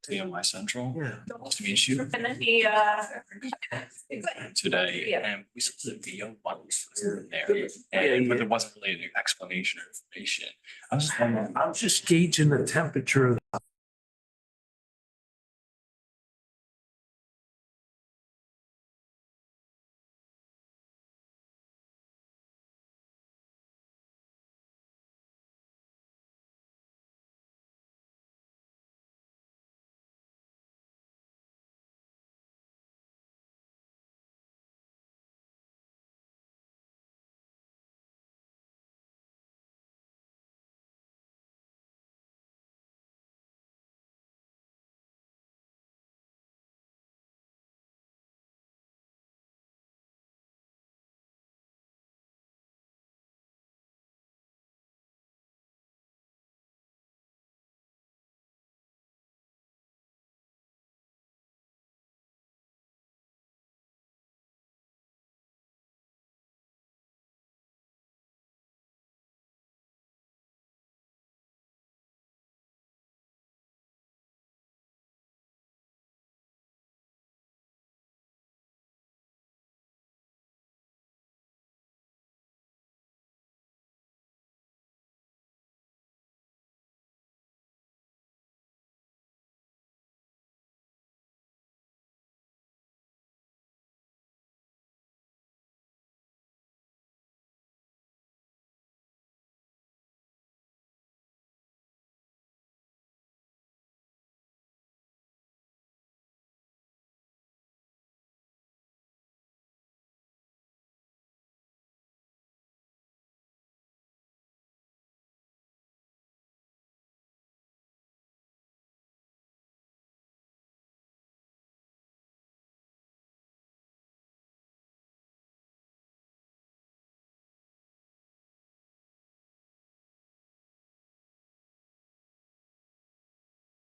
TMI Central. Yeah. Nice to meet you And then he, today, Yeah. and we saw the video once in there, and but there wasn't really an explanation or information. I was just wondering, I'm just gauging the temperature of the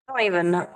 I don't even know.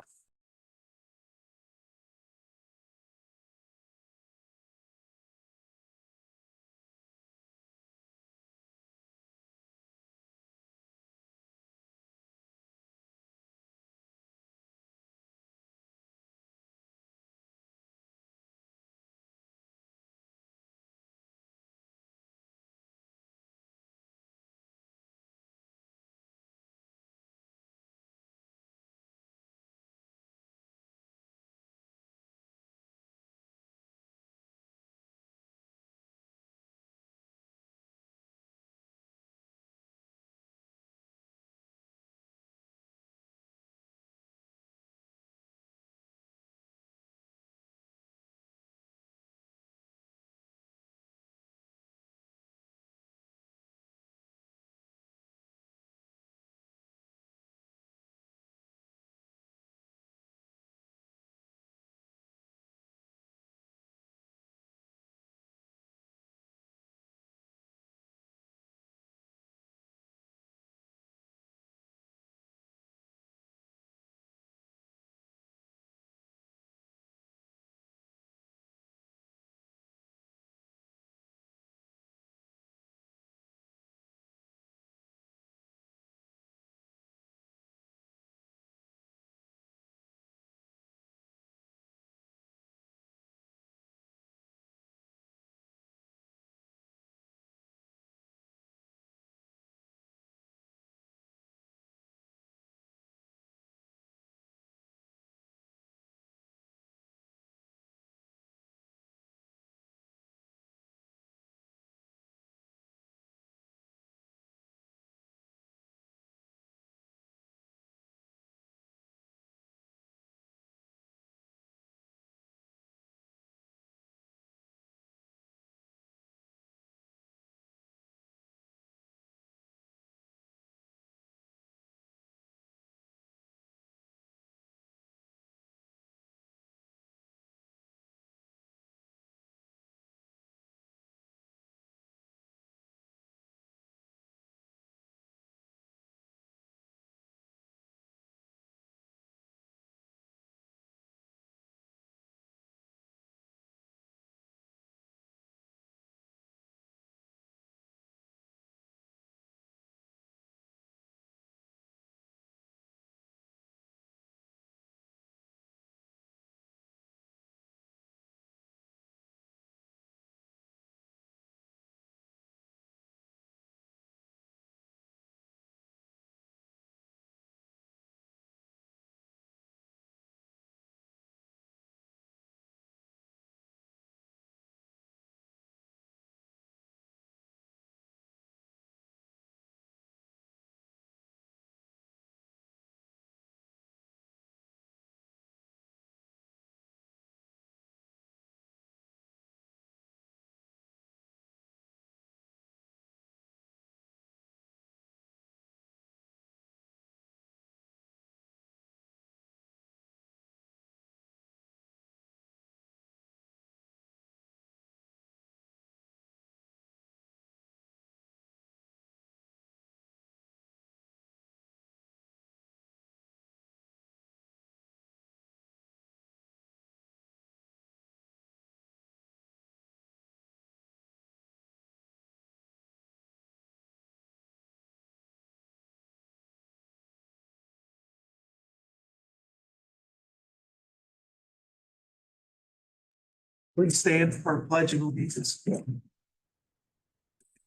Please stand for pledge of allegiance.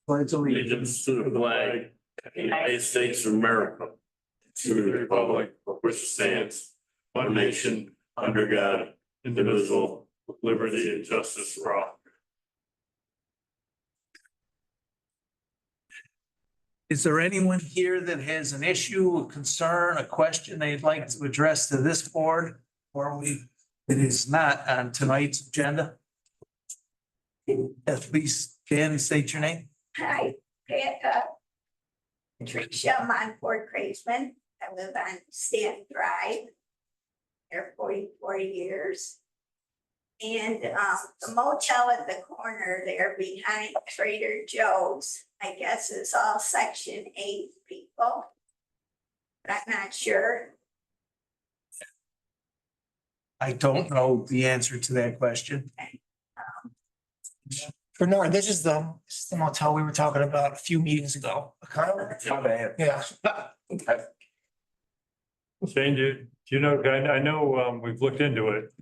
Pledge Allegiance to the flag of the United States of America, to the republic for which it stands, one nation, under God, indivisible, with liberty and justice for all. Is there anyone here that has an issue, a concern, a question they'd like to address to this board? It is not on tonight's agenda. Please, Jan, state your name. Hi, Patricia, I'm on Fort Craisman. I live on Stanton Drive. There 44 years. And the motel at the corner there behind Trader Joe's, I guess is all Section 8 people. But I'm not sure. I don't know the answer to that question. Bernard, this is the motel we were talking about a few meetings ago. Yeah. Shane, do you know, I know, we've looked into it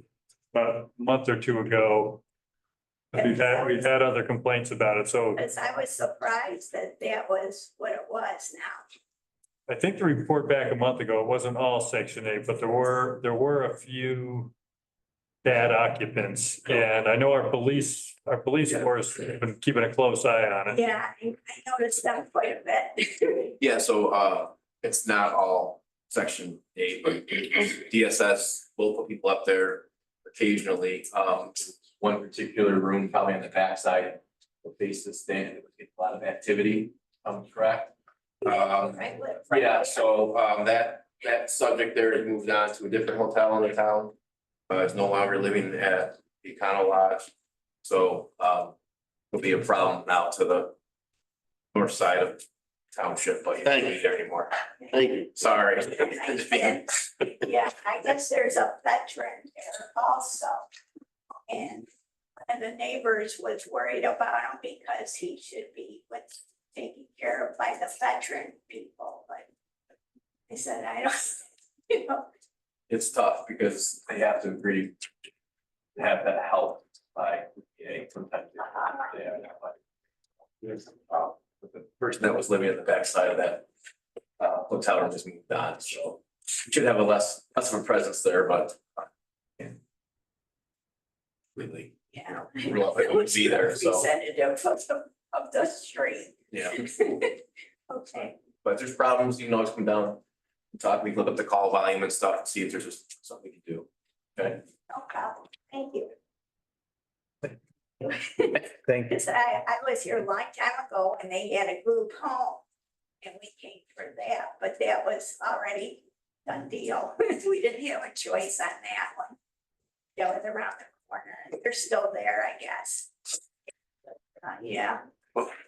about a month or two ago. We've had other complaints about it, so Because I was surprised that that was what it was now. I think the report back a month ago, it wasn't all Section 8, but there were a few bad occupants, and I know our police force have been keeping a close eye on it. Yeah, I noticed that quite a bit. Yeah, so it's not all Section 8, but DSS will put people up there occasionally. One particular room, probably on the backside, will face the stand, it would get a lot of activity, correct? Yeah, so that subject there has moved on to a different hotel in the town. Is no longer living at the Econo Lodge. So it'll be a problem now to the north side of township, but you can't be there anymore. Thank you. Sorry. Yeah, I guess there's a veteran there also. And one of the neighbors was worried about him because he should be taken care of by the veteran people, but I said, I don't, It's tough because they have to agree to have that help by sometimes. The person that was living at the backside of that hotel room just moved on, so we should have a less of a presence there, but. Really, yeah. it would be there, so, Representative of the street. yeah, Okay, but if there's problems, you can always come down and talk, we can look up the call volume and stuff and see if there's just something we can do. Okay, no problem. Thank you. Thank you. Because I was here a long time ago and they had a group home and we came for that, but that was already done deal. We didn't have a choice on that one. That was around the corner. They're still there, I guess. Yeah,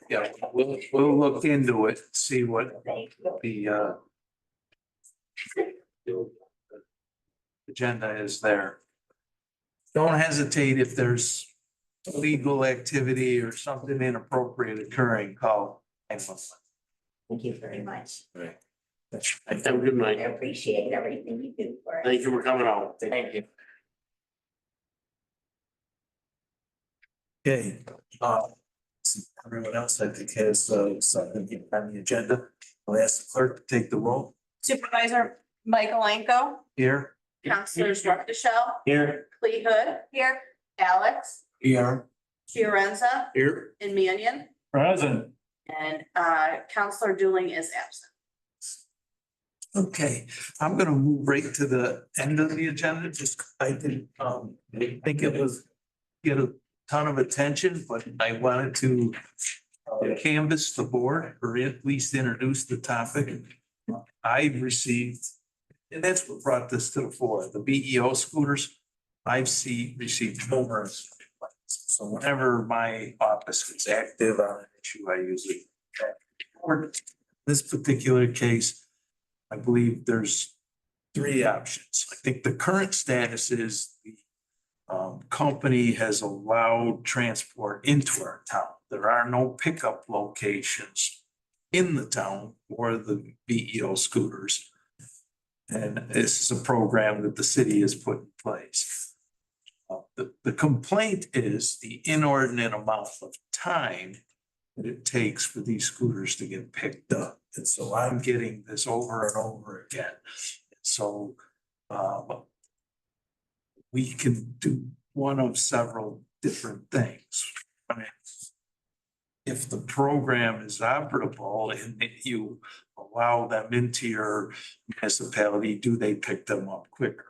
Yeah, we'll look into it, see what thank you. the agenda is there. Don't hesitate if there's illegal activity or something inappropriate occurring, call 911. Thank you very much. Have a good I appreciate everything you do for us. Thank you for coming out. thank you. Okay, everyone else I think has something on the agenda. I'll ask the clerk to take the roll Supervisor Michael Anko, here. Counselors Rochelle, Here. Lee Hood, here, Alex, Here. Fiorenza, Here. and Mannion, Present. and Counselor Dooling is absent. Okay, I'm gonna move right to the end of the agenda, just, I didn't, think it was get a ton of attention, but I wanted to canvass the board or at least introduce the topic. I've received, and that's what brought this to the fore, the BEO scooters. Received numerous complaints. So whenever my office is active on an issue, I usually. This particular case, I believe there's three options. I think the current status is the company has allowed transport into our town. There are no pickup locations in the town for the BEO scooters. And this is a program that the city has put in place. the complaint is the inordinate amount of time that it takes for these scooters to get picked up. And so I'm getting this over and over again. So, we can do one of several different things. I mean, if the program is operable and that you allow them into your municipality, do they pick them up quicker?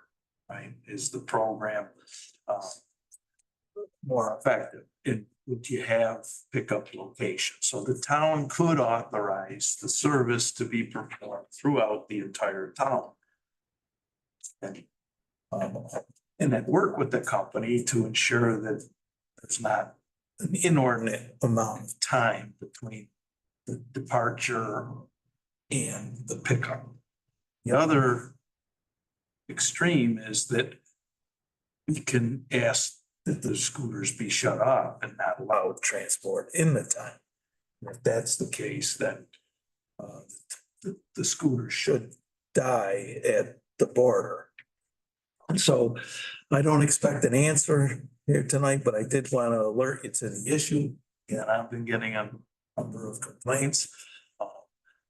Right? Is the program more effective? And would you have pickup locations? So the town could authorize the service to be performed throughout the entire town. And then work with the company to ensure that there's not an inordinate amount of time between the departure and the pickup. The other extreme is that we can ask that the scooters be shut off and not allow transport in the time. If that's the case, then the scooter should die at the border. And so I don't expect an answer here tonight, but I did want to alert you to the issue. And I've been getting a number of complaints.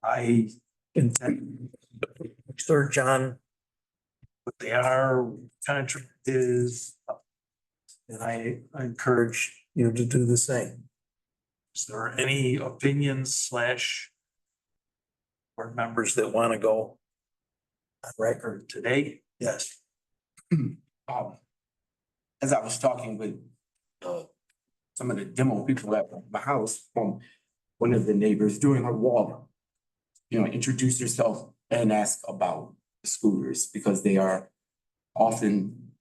I intend to research on what they are, contract is. And I encourage you to do the same. Is there any opinions / board members that want to go on record today? Yes. As I was talking with some of the demo people at my house, one of the neighbors during her walk, introduce yourself and ask about the scooters because they are often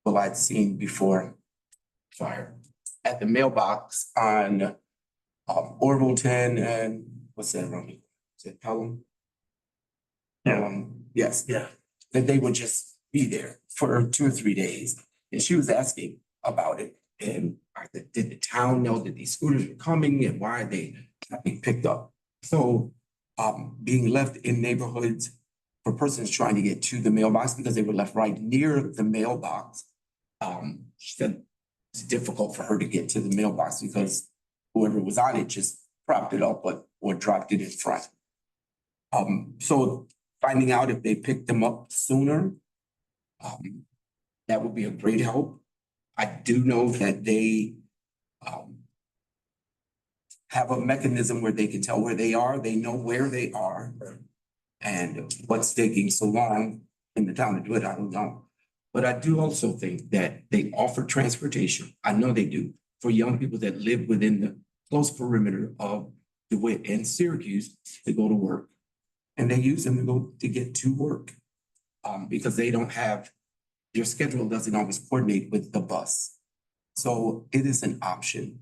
what I'd seen before fire at the mailbox on Orvilleton and what's that around here? Is it Pelham? Yes. Yeah. That they would just be there for 2 or 3 days. And she was asking about it. And I said, did the town know that these scooters were coming and why are they not being picked up? So being left in neighborhoods for persons trying to get to the mailbox because they were left right near the mailbox. She said it's difficult for her to get to the mailbox because whoever was on it just propped it up or dropped it in front. So finding out if they picked them up sooner, that would be a great help. I do know that they have a mechanism where they can tell where they are. They know where they are. And what's taking so long in the town to do it, I don't know. But I do also think that they offer transportation. I know they do for young people that live within the close perimeter of DeWitt and Syracuse to go to work. And they use them to get to work because they don't have, their schedule doesn't always coordinate with the bus. So it is an option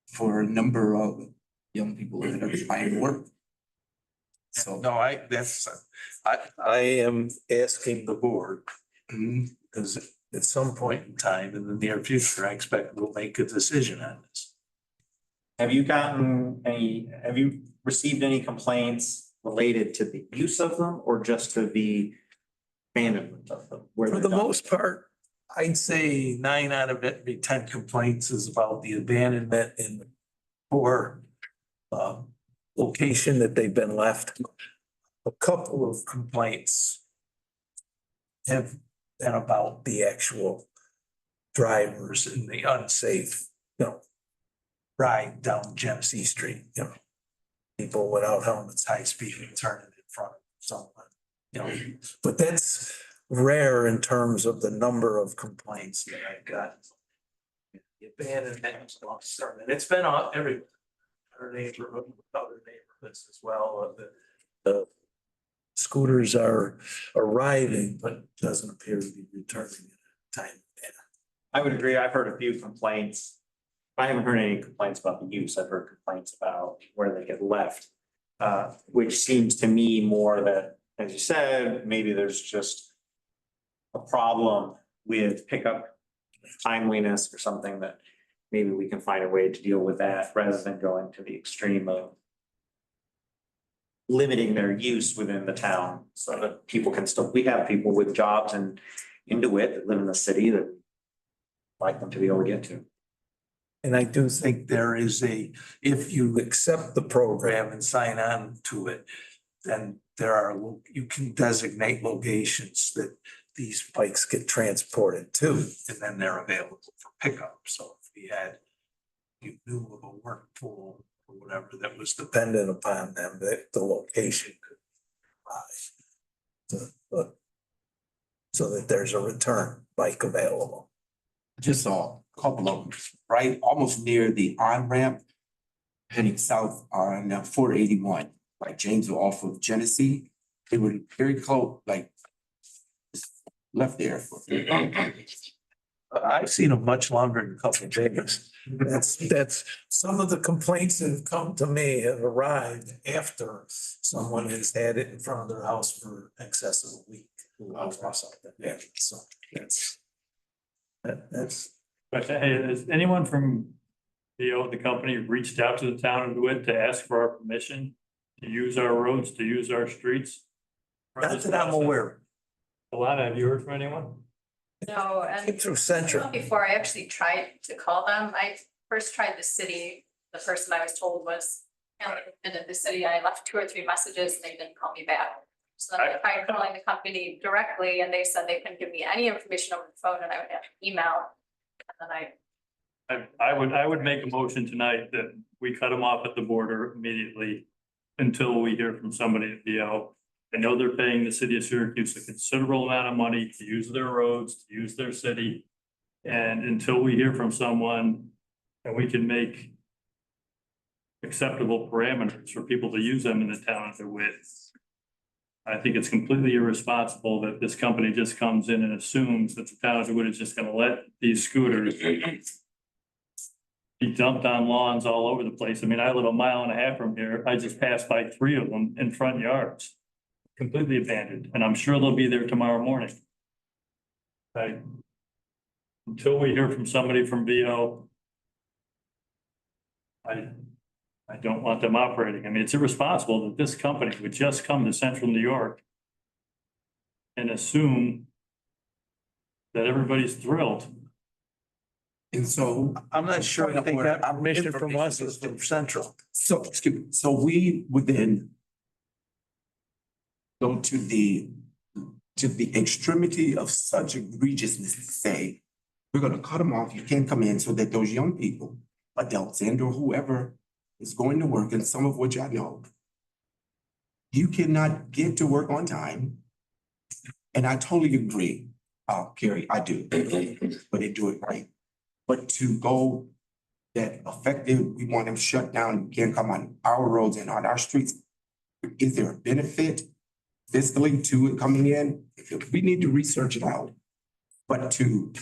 for a number of young people that are trying to work. So No, I am asking the board, because at some point in time in the near future, I expect we'll make a decision on this. Have you received any complaints related to the use of them or just to the abandonment of them? For the most part, I'd say 9 out of every 10 complaints is about the abandonment and poor location that they've been left. A couple of complaints have been about the actual drivers and the unsafe, ride down Genesee Street, people without helmets, high speed, turning in front of someone, but that's rare in terms of the number of complaints that I've got. The abandonment, it's been on every our neighborhood, other neighborhoods as well. The scooters are arriving, but doesn't appear to be returning in a timely manner. I would agree. I've heard a few complaints. I haven't heard any complaints about the use. I've heard complaints about where they get left, which seems to me more that, as you said, maybe there's just a problem with pickup timeliness or something that maybe we can find a way to deal with that rather than going to the extreme of limiting their use within the town so that people can still, we have people with jobs in DeWitt that live in the city that like them to be able to get to. And I do think there is if you accept the program and sign on to it, then you can designate locations that these bikes get transported to, and then they're available for pickup. So if you knew of a work pool or whatever that was dependent upon them, that the location could provide. So that there's a return bike available. Just saw a couple of them, right, almost near the on-ramp heading south on 481, like Janesville off of Genesee. They were very close, like left there. I've seen them much longer than a couple of days. That's, some of the complaints that have come to me have arrived after someone has had it in front of their house for excess of a week. Or something. Yeah, so that's. But hey, has anyone from the company reached out to the town of DeWitt to ask for our permission to use our roads, to use our streets? Not that I'm aware. Alana, have you heard from anyone? No, Came and through Central. before I actually tried to call them, I first tried the city. The person I was told was, and in the city, I left 2 or 3 messages and they didn't call me back. So then I tried calling the company directly and they said they couldn't give me any information over the phone and I would have to email. And then I would make a motion tonight that we cut them off at the border immediately until we hear from somebody at VO. I know they're paying the city of Syracuse a considerable amount of money to use their roads, to use their city. And until we hear from someone and we can make acceptable parameters for people to use them in the town of DeWitt, I think it's completely irresponsible that this company just comes in and assumes that the town of DeWitt is just gonna let these scooters be dumped on lawns all over the place. I mean, I live 1.5 miles from here. I just passed by 3 of them in front yards, completely abandoned, and I'm sure they'll be there tomorrow morning. Until we hear from somebody from VO, I don't want them operating. I mean, it's irresponsible that this company would just come to central New York and assume that everybody's thrilled. And so, I'm not sure if they got permission from us or from Central. so, excuse me, so we would then go to the extremity of such egregiousness to say, we're gonna cut them off, you can't come in, so that those young people, adults and or whoever is going to work, and some of which I know, you cannot get to work on time. And I totally agree, Carrie, I do, but they do it right. But to go that effective, we want them shut down, you can't come on our roads and on our streets. Is there a benefit fiscally to it coming in? We need to research it out. But to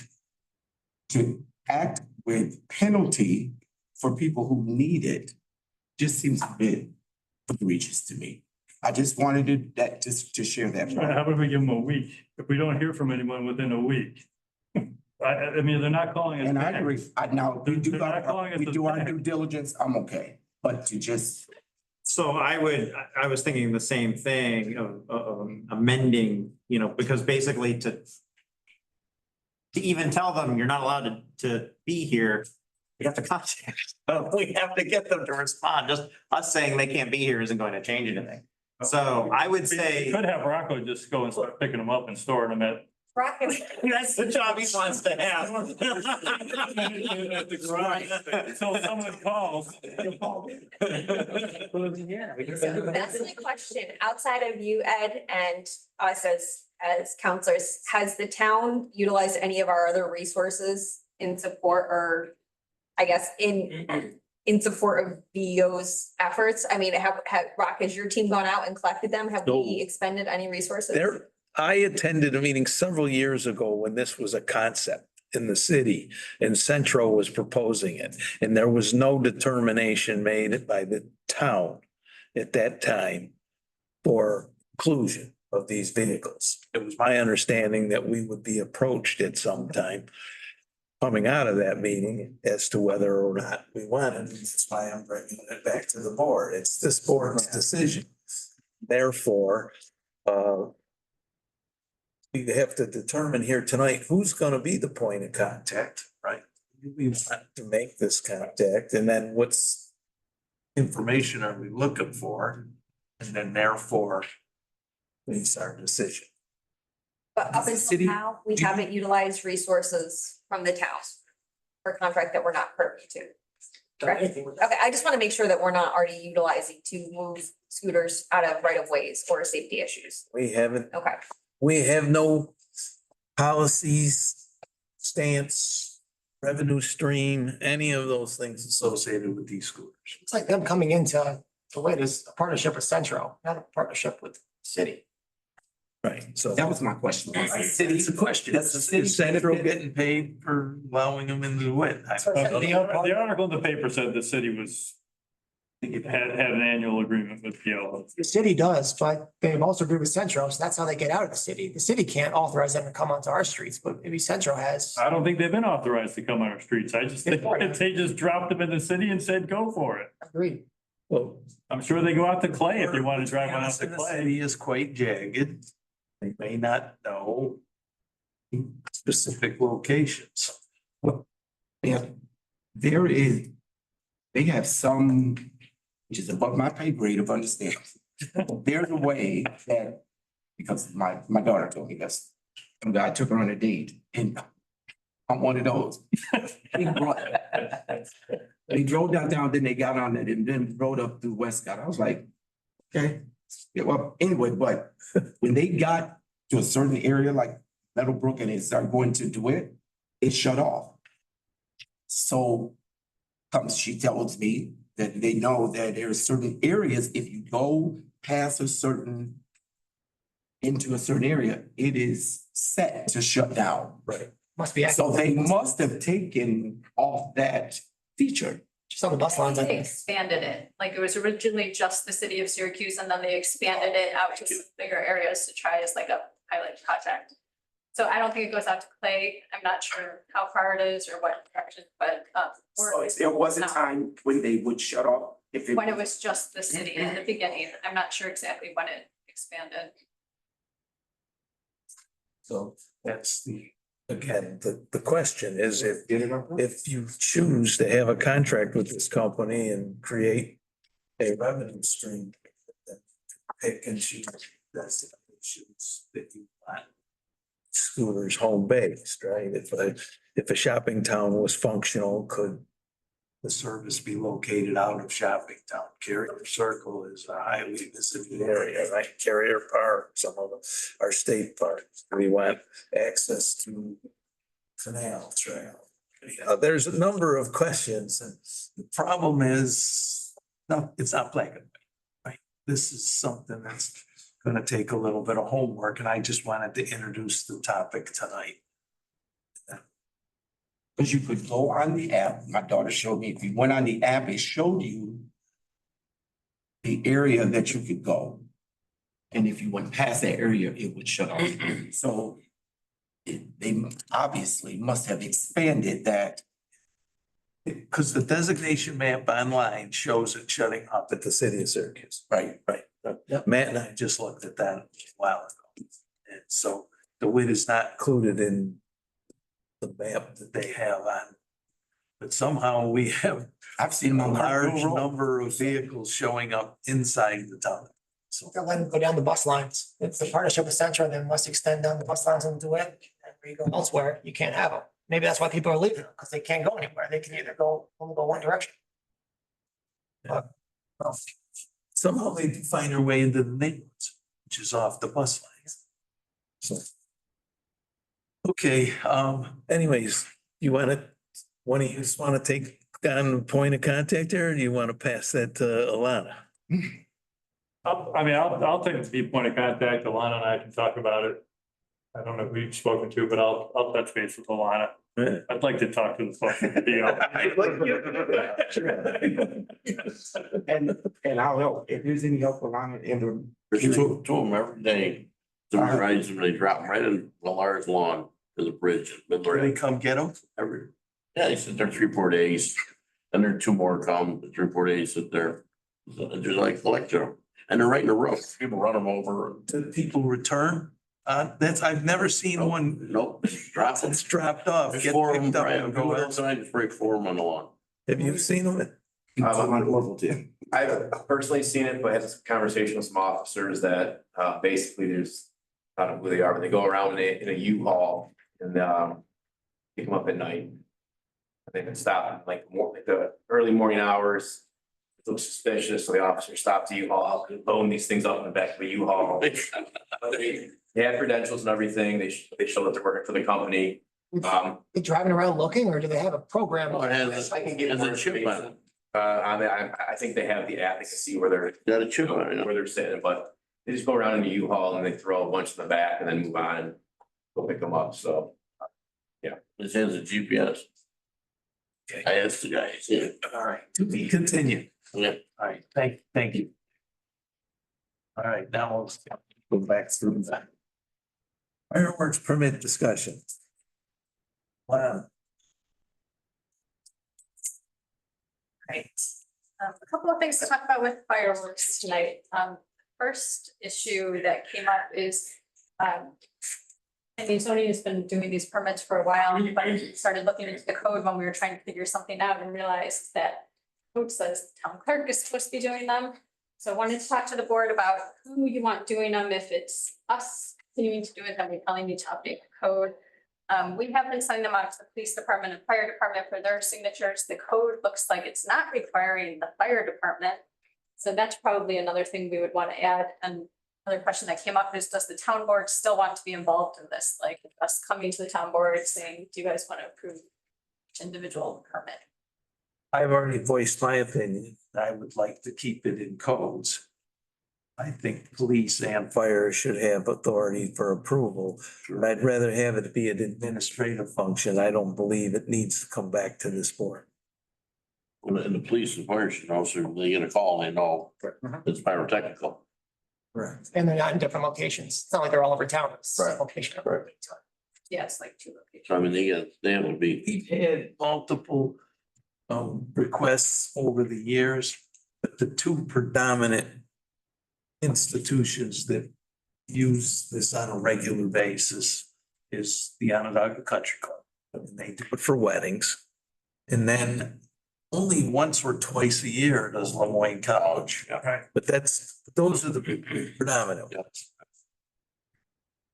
act with penalty for people who need it just seems a bit egregious to me. I just wanted to share that. How about we give them a week? If we don't hear from anyone within a week. I mean, they're not calling us. And I back. agree. Now, we do They're not calling us our back. due diligence, I'm okay. But to just, So I was thinking the same thing of amending, because basically to even tell them you're not allowed to be here, we have to contact them. We have to get them to respond. Just us saying they can't be here isn't going to change anything. So I would We say could have Rocco just go and start picking them up and storing them at. that's the job he wants to have. At the garage, until someone calls. That's my question. Outside of you, Ed, and us as counselors, has the town utilized any of our other resources in support or I guess in support of VO's efforts? I mean, Rock, has your team gone out and collected them? Have we expended any resources? I attended a meeting several years ago when this was a concept in the city and Centro was proposing it. And there was no determination made by the town at that time for inclusion of these vehicles. It was my understanding that we would be approached at some time coming out of that meeting as to whether or not we wanted. That's why I'm bringing it back to the board. It's this board's decision. Therefore, we have to determine here tonight who's gonna be the point of contact, right? we want to make this contact, and then what's information are we looking for? And then therefore, it's our decision. But up The until city- now, we haven't utilized resources from the town for a contract that we're not privy to. Correct? Okay, I just want to make sure that we're not already utilizing to move scooters out of right of ways or safety issues. We haven't, Okay, we have no policies, stance, revenue stream, any of those things associated with these scooters. It's like them coming into the way there's a partnership with Centro, not a partnership with the city. Right, so. That was my question. It's a question. That's the city Is Central getting paid for allowing them into the wet? The article in the paper said the city was, had an annual agreement with PL. The city does, but they've also agreed with Centro, so that's how they get out of the city. The city can't authorize them to come onto our streets, but maybe Centro has. I don't think they've been authorized to come on our streets. I just think that they just dropped them in the city and said, go for it. Agreed. Well, I'm sure they go out to Clay if you want to drive on out to the Clay. city is quite jagged. They may not know specific locations. Yeah, there is, they have some, which is above my pay grade of understanding. There's a way that, because my daughter told me this, and I took her on a date, and I'm one of those. They drove downtown, then they got on it, and then rode up through Westcott. I was like, okay. Yeah, well, anyway, but when they got to a certain area like Meadowbrook and it started going to DeWitt, it shut off. So she tells me that they know that there are certain areas, if you go past into a certain area, it is set to shut down. Right. Must be. So they must have taken off that feature. Just on the bus lines, I They think. expanded it, like it was originally just the city of Syracuse and then they expanded it out to some bigger areas to try as like a pilot project. So I don't think it goes out to Clay. I'm not sure how far it is or what direction, but or So there was a no. time when they would shut off if it. when it was just the city in the beginning. I'm not sure exactly when it expanded. So that's again, the question is if you choose to have a contract with this company and create a revenue stream, then pick and choose that's the issues that you want. Scooters home based, right? If a shopping town was functional, could the service be located out of shopping town? Carrier Circle is a highly visited area, right? Carrier Park, some of our state parks. We want access to Canal Trail. There's a number of questions, and the problem is, no, it's not black and white, right? This is something that's gonna take a little bit of homework, and I just wanted to introduce the topic tonight. Because you could go on the app, my daughter showed me, if you went on the app, it showed you the area that you could go. And if you went past that area, it would shut off. So they obviously must have expanded that. Because the designation map online shows it shutting up at the city of Syracuse. Right. Right. Matt and I just looked at that a while ago. And so the WIT is not included in the map that they have on. But somehow we have I've seen them a on large Hartwell Road. number of vehicles showing up inside the town. So They'll let them go down the bus lines. It's a partnership with Centro, then must extend down the bus lines into it. And where you go elsewhere, you can't have them. Maybe that's why people are leaving, because they can't go anywhere. They can either only go one direction. somehow they find their way into the neighborhoods, which is off the bus lines. So. Okay, anyways, one of you just wanna take on point of contact there, or do you wanna pass that to Alana? I'll take the point of contact. Alana and I can talk about it. I don't know who you've spoken to, but I'll touch base with Alana. Yeah. I'd like to talk to the folks at the DO. And I'll help, if there's any help along it in the. To them every day, the rides, and they drop right in Millar's lawn to the bridge. Do they come get them? Yeah, they sit there 3-4 days, and there are 2 more come, 3-4 days sit there. Just like collect them, and they're right in the road, people run them over. Do people return? I've never seen one. Nope, drop them. It's dropped off. There's Get 4 of them, picked up Brian. and Go go out. outside, just break 4 of them on the lawn. Have you seen them? I've personally seen it, but had some conversation with some officers that basically there's, I don't know who they are, but they go around in a U-Haul and pick them up at night. They've been stopping like the early morning hours. It looks suspicious, so the officer stopped the U-Haul, loading these things up in the back of a U-Haul. They have credentials and everything. They show that they're working for the company. They driving around looking, or do they have a program? Oh, it has, I can get has more a chip on it. information. I think they have the app. They can see where they're Got a chip on it. where they're sitting, but they just go around in the U-Haul and they throw a bunch in the back and then move on and go pick them up. So This has a GPS. Okay. I asked the guy, he said, All right, to be continued. yeah. All right, thank you. All right, now we'll go back through that. Fireworks permit discussion. Wow. Right. A couple of things to talk about with fireworks tonight. First issue that came up is, I mean, Sony has been doing these permits for a while, but started looking into the code when we were trying to figure something out and realized that code says the town clerk is supposed to be doing them. So I wanted to talk to the board about who you want doing them. If it's us continuing to do it, then we probably need to update the code. We have been sending them out to the police department and fire department for their signatures. The code looks like it's not requiring the fire department. So that's probably another thing we would want to add. And another question that came up is, does the town board still want to be involved in this? Like us coming to the town board saying, do you guys want to approve each individual permit? I've already voiced my opinion. I would like to keep it in codes. I think police and fire should have authority for approval. But I'd rather have it be an administrative function. I don't believe it needs to come back to this board. And the police and fire should also, they get a call, they know it's pyrotechnical. Right. And they're not in different locations. It's not like they're all over town. It's a Right. location. Yeah, it's like 2 locations. So I mean, they have to be, We've had multiple requests over the years, but the two predominant institutions that use this on a regular basis is the Onondaga Country Club. And they do it for weddings. And then only once or twice a year does Lemoyne College. Yeah. But those are the predominant Yeah. ones.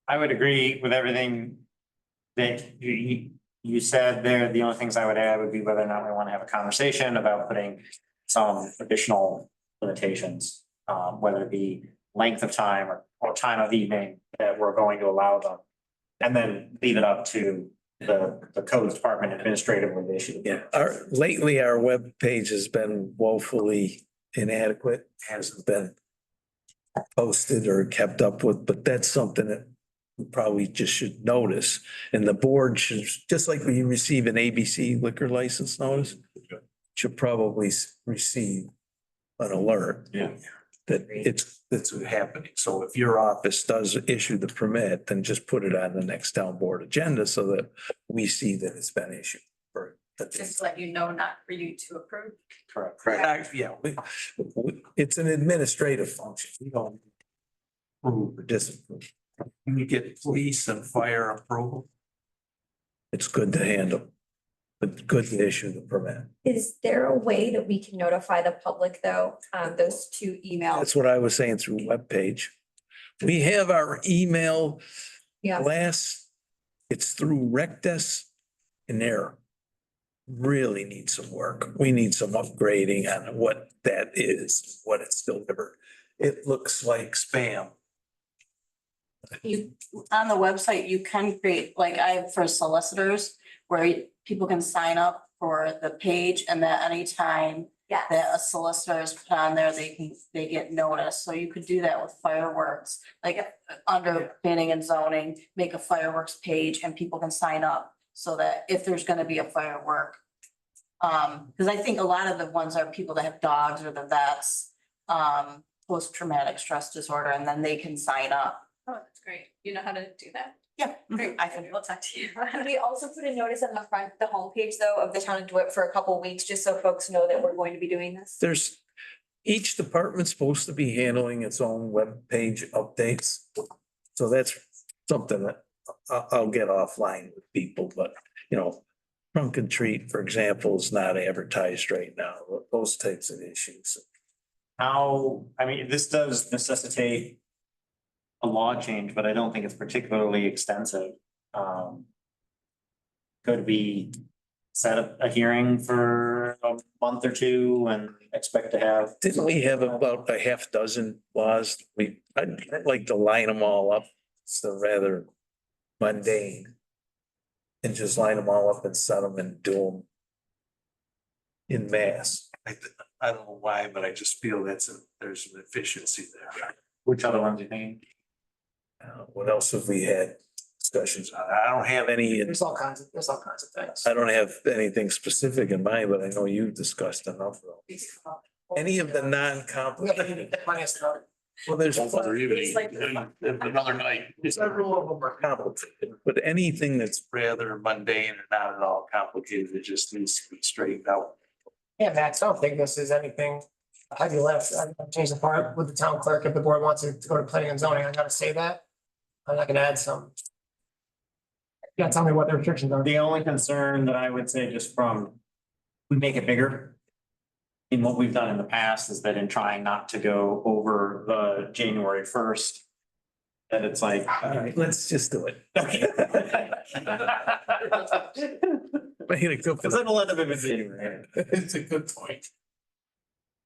I would agree with everything that you said there. The only things I would add would be whether or not we want to have a conversation about putting some additional limitations, whether it be length of time or time of evening that we're going to allow them. And then leave it up to the codes department administratively, they should. Yeah, lately our web page has been woefully inadequate, hasn't been posted or kept up with, but that's something that we probably just should notice. And the board should, just like when you receive an ABC liquor license notice, should probably receive an alert. Yeah. That that's happening. So if your office does issue the permit, then just put it on the next town board agenda so that we see that it's been issued. Just to let you know, not for you to approve. Correct. Yeah, it's an administrative function. We don't approve or disapprove. When we get police and fire approval, it's good to handle, but good to issue the permit. Is there a way that we can notify the public though, those 2 emails? That's what I was saying through webpage. We have our email Yeah. blast. It's through Rectus and there really needs some work. We need some upgrading on what that is, what it's delivered. It looks like spam. You, on the website, you can create, like I have for solicitors, where people can sign up for the page and then anytime Yeah. that a solicitor is put on there, they get notice. So you could do that with fireworks, like under planning and zoning, make a fireworks page and people can sign up so that if there's gonna be a firework. Because I think a lot of the ones are people that have dogs or the vets, post-traumatic stress disorder, and then they can sign up. Oh, that's great. You know how to do that? Yeah, Great. I can. We'll talk to you. Could we also put a notice on the front, the homepage though, of the town of DeWitt for a couple of weeks, just so folks know that we're going to be doing this? Each department's supposed to be handling its own web page updates. So that's something that I'll get offline with people, but, you know, trunk and treat, for example, is not advertised right now, those types of issues. How, I mean, this does necessitate a law change, but I don't think it's particularly extensive. Could we set a hearing for a month or two and expect to have? Didn't we have about a half dozen laws? I'd like to line them all up, so rather mundane. And just line them all up and set them and do them in mass. I don't know why, but I just feel there's an efficiency there. Which other ones you think? What else have we had discussions on? I don't have any, There's all kinds of things. I don't have anything specific in mind, but I know you've discussed enough of them. Any of the We got non-complicated, plenty of stuff. well, there's Another evening, another night. several of them are complicated, but anything that's rather mundane or not at all complicated, it just needs to be straightened out. Yeah, Max, I don't think this is anything heavy lift. I've changed the part with the town clerk. If the board wants it to go to planning and zoning, I gotta say that. I'm not gonna add some. You gotta tell me what the restrictions are. The only concern that I would say just from, we make it bigger. In what we've done in the past is that in trying not to go over the January 1st. That it's like. All right, let's just do it. Because then we'll end up in January. It's a good point.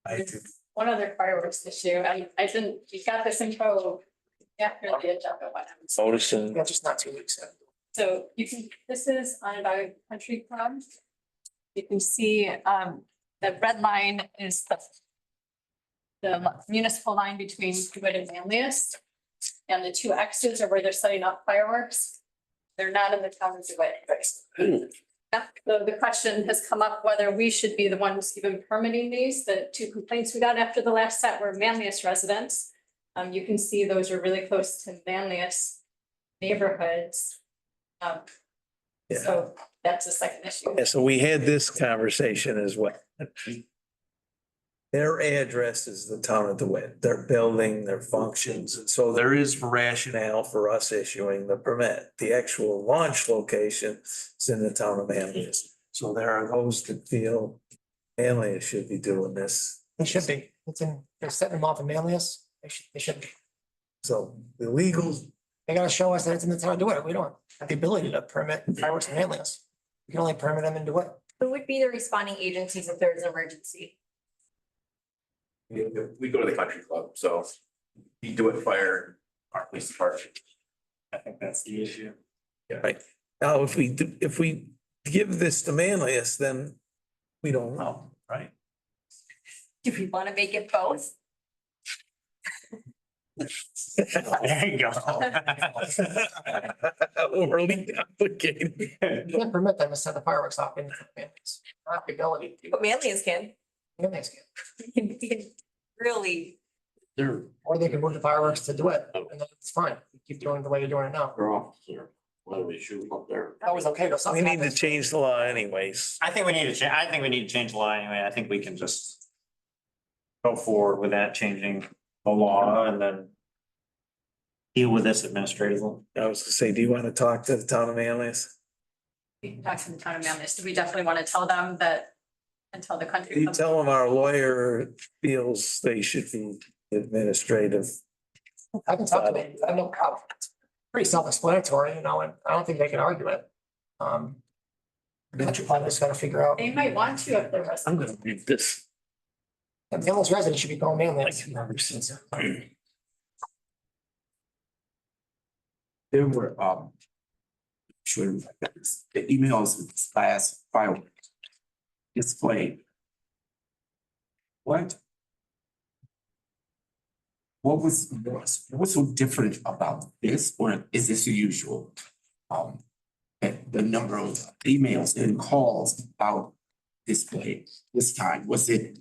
I do. One other fireworks issue, I didn't, you got this info after the agenda, what happened. Noticing. Yeah, just not 2 weeks. So you can, this is on our country club. You can see, the red line is the municipal line between DeWitt and Manlius. And the two X's are where they're setting up fireworks. They're not in the town of DeWitt. So the question has come up whether we should be the ones even permitting these. The two complaints we got after the last set were Manlius residents. You can see those are really close to Manlius neighborhoods. Yeah. So that's a second issue. Yeah, so we had this conversation as well. Their address is the town of DeWitt, their building, their functions, and so there is rationale for us issuing the permit. The actual launch location is in the town of Manlius. So there are those that feel Manlius should be doing this. They should be. They're setting them off in Manlius. They should be. So the legals, They gotta show us that it's in the town of DeWitt. We don't have the ability to permit fireworks in Manlius. We can only permit them in DeWitt. Who would be the responding agencies if there's an emergency? We go to the country club, so we do it fire, our police department. I think that's the issue. right? Now, if we give this to Manlius, then we don't know, right? Do we want to make it both? There you go. Overly complicated. You can't permit them to set the fireworks off in Manlius. Not the ability to. But Manlius can. Manlius can. We can really, Or they can move the fireworks to DeWitt, and then it's fine. You keep doing it the way you're doing it now. They're off there. Why do we shoot them up there? That was okay, though. We Something need to happens. change the law anyways. I think we need to change the law anyway. I think we can just go forward with that, changing the law and then deal with this administratively. I was gonna say, do you want to talk to the town of Manlius? We can talk to the town of Manlius. Do we definitely want to tell them that until the country? You club- tell them our lawyer feels they should be administrative. I can talk to them. I have no problem. It's pretty self-explanatory, you know, and I don't think they can argue it. Country club just gotta figure out, They might want to if they're. I'm gonna read this. the Manlius residents should be going I Manlius. can never see it. There were, sure, the emails with this last fireworks display. What what's so different about this, or is this the usual? The number of emails and calls about display this time, did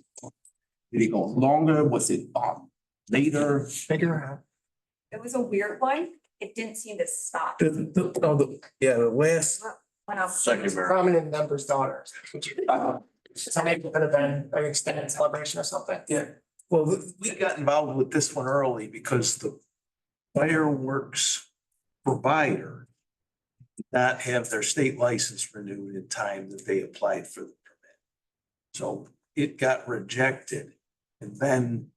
it go longer, was it, later? Bigger. it was a weird one. It didn't seem to stop. The last, Went off. Secondary. Prominent member's daughters. So maybe it could have been an extended celebration or something. yeah, well, we got involved with this one early because the fireworks provider did not have their state license renewed in time that they applied for the permit. So it got rejected. And then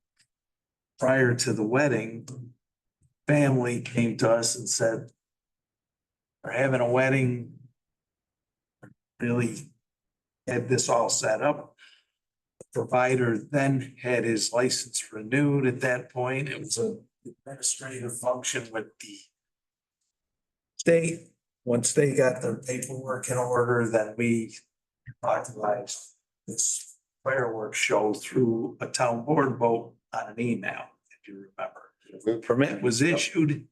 prior to the wedding, family came to us and said, we're having a wedding. Really had this all set up. The provider then had his license renewed at that point. It was an administrative function with the state. Once they got their paperwork in order, then we authorized this fireworks show through a town board vote on an email, if you remember. The permit was issued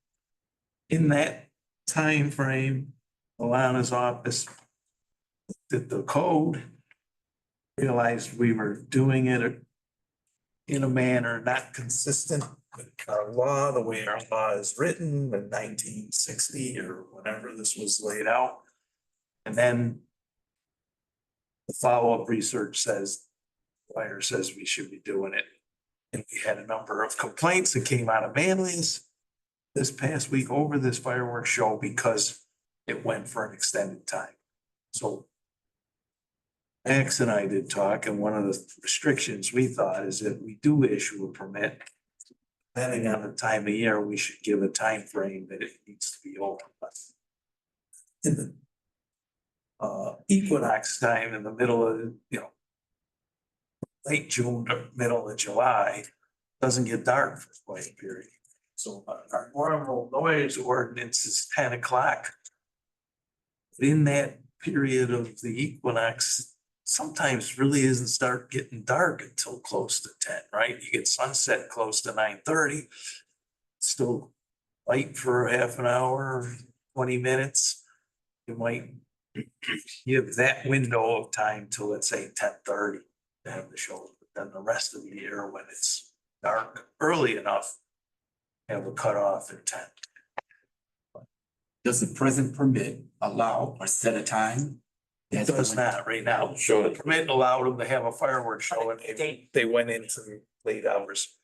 in that time frame. Alana's office did the code, realized we were doing it in a manner not consistent with our law, the way our law is written in 1960 or whenever this was laid out. And then the follow-up research says, lawyer says we should be doing it. And we had a number of complaints that came out of Manlius this past week over this fireworks show because it went for an extended time. So Max and I did talk, and one of the restrictions we thought is that we do issue a permit. Depending on the time of year, we should give a time frame that it needs to be open. In the equinox time in the middle of, late June, to middle of July, doesn't get dark for quite a period. So our normal noise ordinance is 10 o'clock. In that period of the equinox, sometimes really isn't start getting dark until close to 10, right? You get sunset close to 9:30. Still light for half an hour, 20 minutes. You might give that window of time till, let's say, 10:30 to have the show. But then the rest of the year, when it's dark early enough, have a cutoff at 10. Does the present permit allow or set a time? It does not right now. The permit allowed them to have a fireworks show and they went into late hours.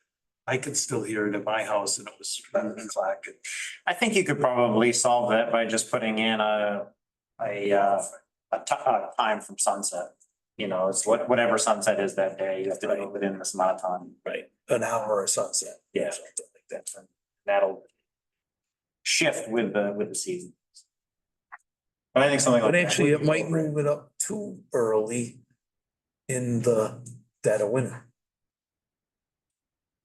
I could still hear it at my house and it was 11 o'clock. I think you could probably solve that by just putting in a time from sunset. It's whatever sunset is that day, you have to do it within this amount of time. Right. An hour of sunset. Yeah. Something like that. That'll shift with the season. But I think something like But that. actually, it might move it up too early in the dead of winter,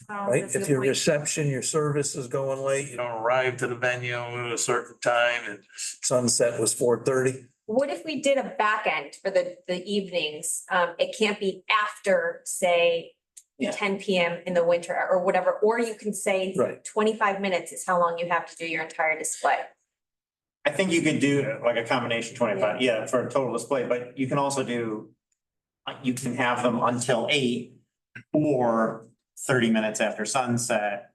right? If your reception, your service is going late, you don't arrive to the venue at a certain time and sunset was 4:30. What if we did a back end for the evenings? It can't be after, say, Yeah. 10 PM in the winter or whatever, or you can say Right. 25 minutes is how long you have to do your entire display. I think you could do like a combination 25, yeah, for a total display, but you can also do. You can have them until 8 or 30 minutes after sunset.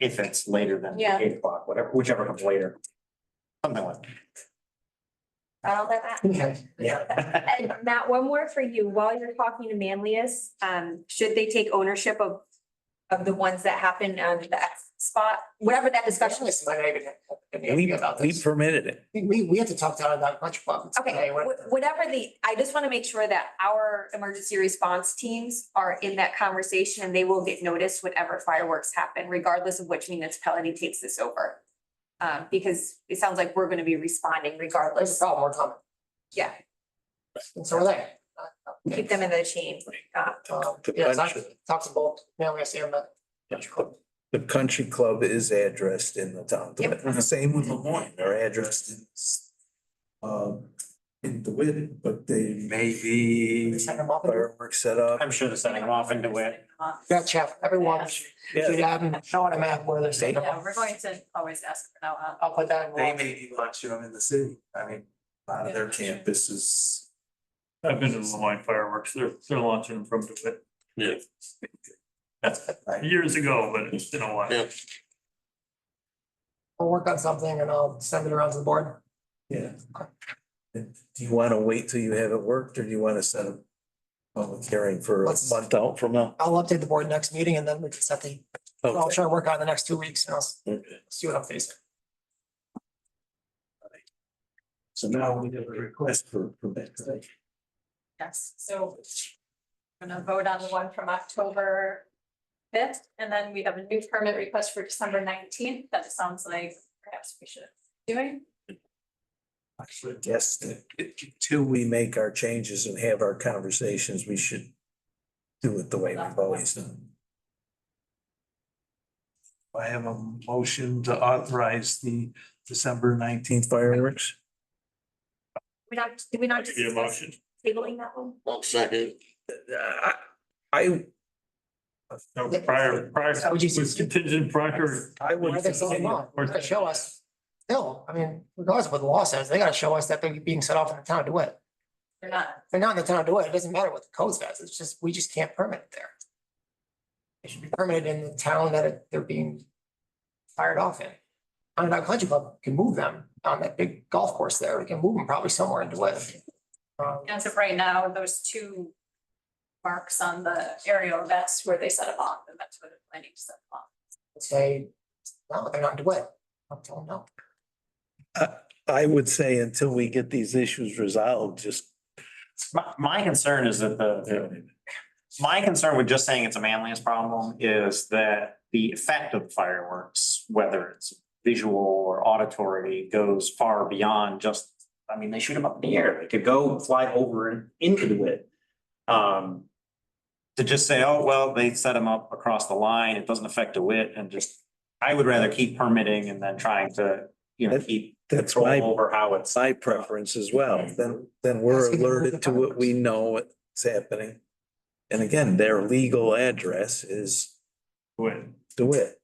If it's later than Yeah. 8 o'clock, whichever comes later. Something like that. Got all that? Yeah. And Matt, one more for you. While you're talking to Manlius, should they take ownership of the ones that happen on the X spot, whatever that discussion is? We permitted it. We have to talk to that bunch of buttons. Okay, whatever I just want to make sure that our emergency response teams are in that conversation and they will get noticed whenever fireworks happen, regardless of which municipality takes this over. Because it sounds like we're gonna be responding There's a regardless. problem, we're coming. Yeah, And so are they. keep them in the chain. Yes, I talked to both, now we see them, but. The country club is addressed in the town. Yep. Same with Lemoyne, they're addressed in DeWitt, but they may be Send them off. fireworks set up. I'm sure they're sending them off into it. Gotcha, everyone, should have them showing a map where they're saying. Yeah, we're going to always ask for now. I'll put that in. They may be launching them in the city. I mean, a lot of their campuses. I've been to the Lemoyne fireworks. They're launching them from DeWitt. Yeah. That's years ago, but it's been a while. Yeah. I'll work on something and I'll send it around to the board. Yeah. Do you want to wait till you have it worked or do you want to set a public hearing for a Let's- month out from now? I'll update the board next meeting and then we can set I'll Okay. try to work on it the next 2 weeks and I'll Okay. see what I'm facing. So now we have a request for permit. Yes, so we're gonna vote on the one from October fifth, and then we have a new permit request for December 19th. That sounds like perhaps we should be doing. I guess that until we make our changes and have our conversations, we should do it the way we've always done. I have a motion to authorize the December 19th fireworks. Did we not Give you a discuss motion. tabling that one? I'll second. I No, prior, So we just- was contingent prior. I Why are they so long? They gotta show us. No, I mean, regardless of what the law says, they gotta show us that they're being set off in the town of DeWitt. They're not. If they're not in the town of DeWitt, it doesn't matter what the code says, it's just, we just can't permit it there. It should be permitted in the town that they're being fired off in. I mean, our country club can move them on that big golf course there, we can move them probably somewhere in DeWitt. As of right now, those two marks on the aerial, that's where they set them off, and that's where they're planning to set them off. Say, no, they're not in DeWitt, I'll tell them no. I would say until we get these issues resolved, just. My concern is that my concern with just saying it's a manliness problem is that the effect of fireworks, whether it's visual or auditory, goes far beyond just, I mean, they shoot them up in the air. They could go fly over and into the wind. To just say, oh, well, they set them up across the line, it doesn't affect the wit, and just, I would rather keep permitting and then trying to, keep That's control my, over how it's. my preference as well. Then we're alerted to it. We know what's happening. And again, their legal address is Wait, DeWitt.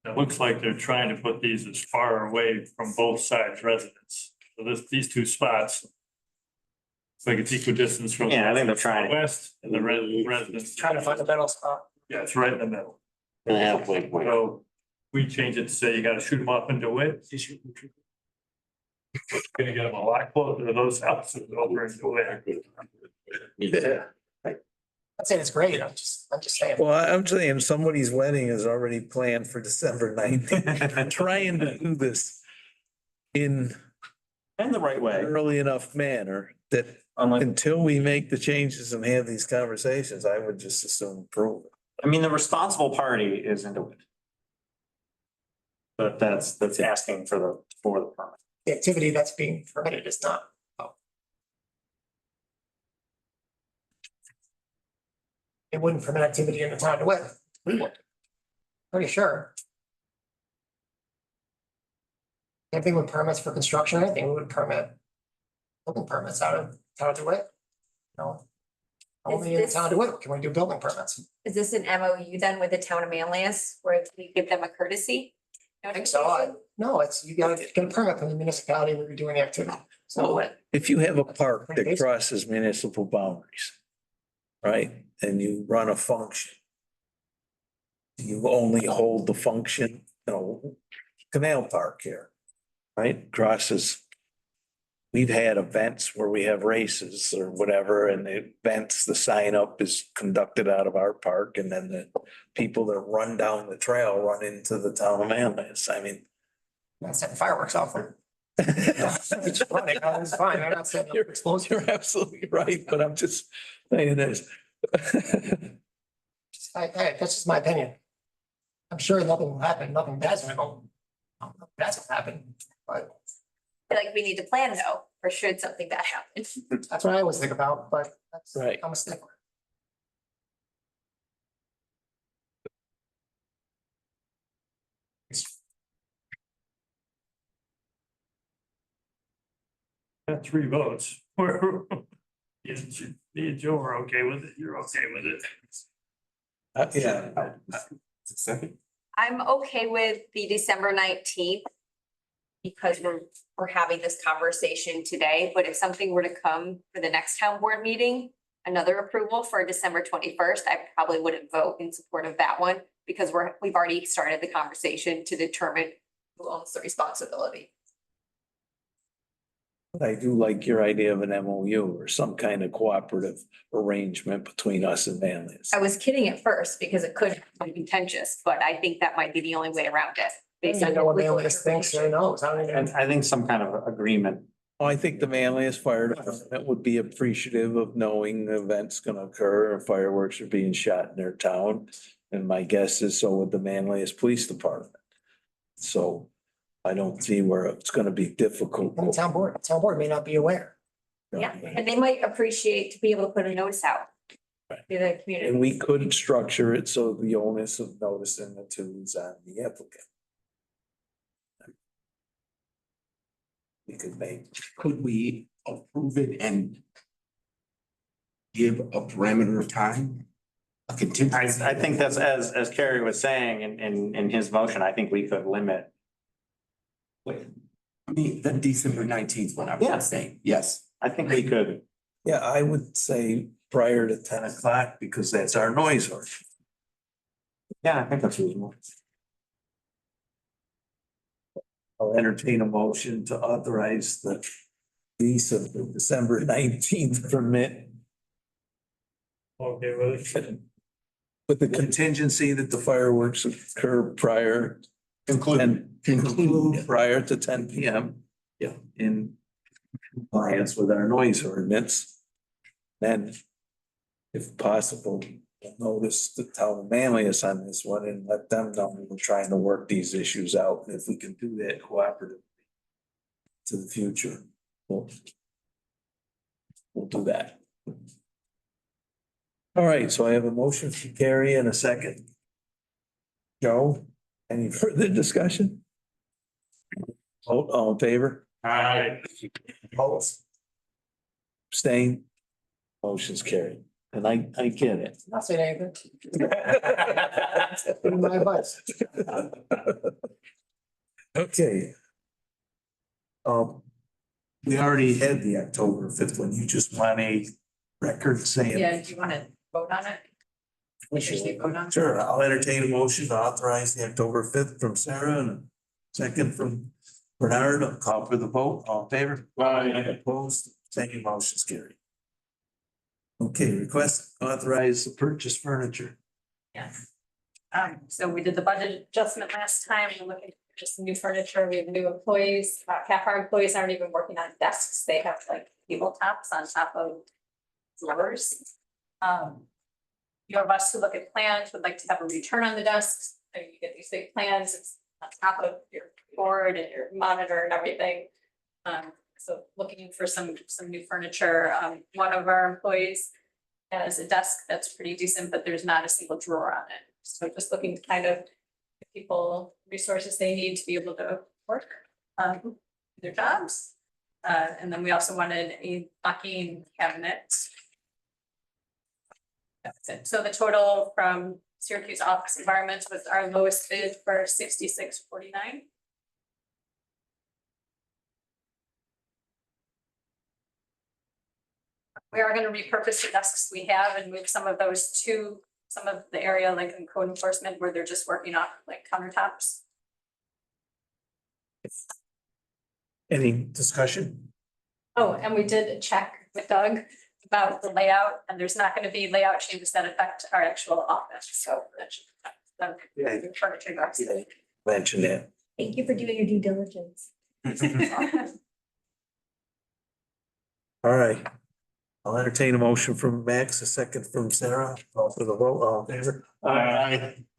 it looks like they're trying to put these as far away from both sides residents. So these two spots. It's like it's equal distance from. Yeah, I think they're trying to- West and the residents. Trying to find a middle spot. Yeah, it's right in the middle. And halfway point. So we change it to say you gotta shoot them up into it. Gonna get them a lot closer to those houses over into it. Yeah. I'd say it's great, I'm just saying. Well, I'm saying somebody's wedding is already planned for December 19th. Trying to do this in In the right an way. early enough manner that Unlike, until we make the changes and have these conversations, I would just assume approve it. I mean, the responsible party is into it. But that's asking for the permit. The activity that's being permitted is not. It wouldn't permit activity in the town of DeWitt. We would. Pretty sure. Anything with permits for construction, anything, we would permit. Building permits out of town of DeWitt. No. Only in the town of DeWitt can we do building permits. Is this an MOU then with the town of Manlius where we give them a courtesy? I think so. No, it's, you gotta get a permit from the municipality where you're doing the activity. So If you have a park that crosses municipal boundaries, right, and you run a function, you only hold the function, Canal Park here, right, crosses. We've had events where we have races or whatever, and the events, the sign up is conducted out of our park, and then the people that run down the trail run into the town of Manlius. I mean. not setting fireworks off. It's funny, it's fine, I'm not setting up explosives. You're absolutely right, but I'm just saying this. That's just my opinion. I'm sure nothing will happen, nothing bad's gonna go. That's what happened, but I feel like we need to plan though, for should something bad happen. that's what I always think about, but that's, Right. I'm a stickler. Got 3 votes. Me and Joe are okay with it. You're okay with it. Yeah. Second. I'm okay with the December 19th. Because we're having this conversation today, but if something were to come for the next town board meeting, another approval for December 21st, I probably wouldn't vote in support of that one. Because we've already started the conversation to determine who owns the responsibility. I do like your idea of an MOU or some kind of cooperative arrangement between us and Manlius. I was kidding at first because it could be contentious, but I think that might be the only way around it. I Based don't on know what legal Manlius thinks, who knows, I don't And even. I think some kind of agreement I think the Manlius Fire Department would be appreciative of knowing the event's gonna occur and fireworks are being shot in their town. And my guess is so would the Manlius Police Department. So I don't see where it's gonna be difficult. And the town board may not be aware. Yeah, and they might appreciate to be able to put a notice out. To the community. And we could structure it so the onus of noticing the two is on the applicant. We Could we approve it and give a parameter of time? A contingency? I think that's, as Kerry was saying in his motion, I think we could limit. I mean, the December 19th one, I Yeah. was saying, yes. I think we could. Yeah, I would say prior to 10 o'clock because that's our noise ordinance. Yeah, I think that's reasonable. I'll entertain a motion to authorize the lease of the December 19th permit. Okay, well, With the contingency that the fireworks occur prior. Conclude prior to 10 p.m. Yeah. In compliance with our noise ordinance. Then, if possible, notice the town of Manlius on this one and let them know we're trying to work these issues out. And if we can do that cooperatively to the future, we'll do that. All right, so I have a motion from Carrie and a second. Joe, any further discussion? Vote all in favor? Aye. Opposed? Abstain? Motion's carried. And I get it. Not saying anything. My advice. Okay. We already had the October 5th one. You just want a record saying. Yeah, do you want to vote on it? We should vote on it? Sure, I'll entertain a motion to authorize the October 5th from Sarah and a second from Bernard. I'll call for the vote. All in favor? Opposed? Same motion's carried. Okay, request authorize the purchase furniture. Yes. So we did the budget adjustment last time. We're looking for just new furniture. We have new employees. About half our employees aren't even working on desks. They have like tabletops on top of drawers. You have us to look at plans, would like to have a return on the desks. And you get these big plans, it's on top of your board and your monitor and everything. So looking for some new furniture. One of our employees has a desk that's pretty decent, but there's not a single drawer on it. So just looking to kind of give people resources they need to be able to work their jobs. And then we also wanted a locking cabinet. That's it. So the total from Syracuse Office Environments was our lowest bid for $66.49. We are gonna repurpose the desks we have and move some of those to some of the area like in code enforcement where they're just working off like countertops. Any discussion? Oh, and we did check with Doug about the layout, and there's not gonna be layout changes that affect our actual office, so that should. Yeah. Furniture goes. Mention that. Thank you for doing your due diligence. All right. I'll entertain a motion from Max, a second from Sarah. Call for the vote. All in favor?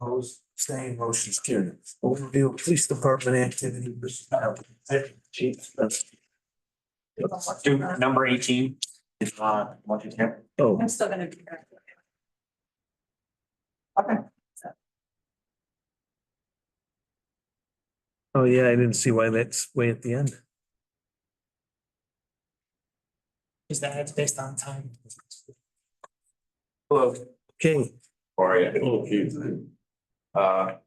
Opposed? Same motion's carried. Overview of police department activity. Chief. Do number 18. If what you can. Oh, I'm still gonna be here. oh yeah, I didn't see why that's way at the end. Is that it's based on time? Hello, Okay, how are you? Thought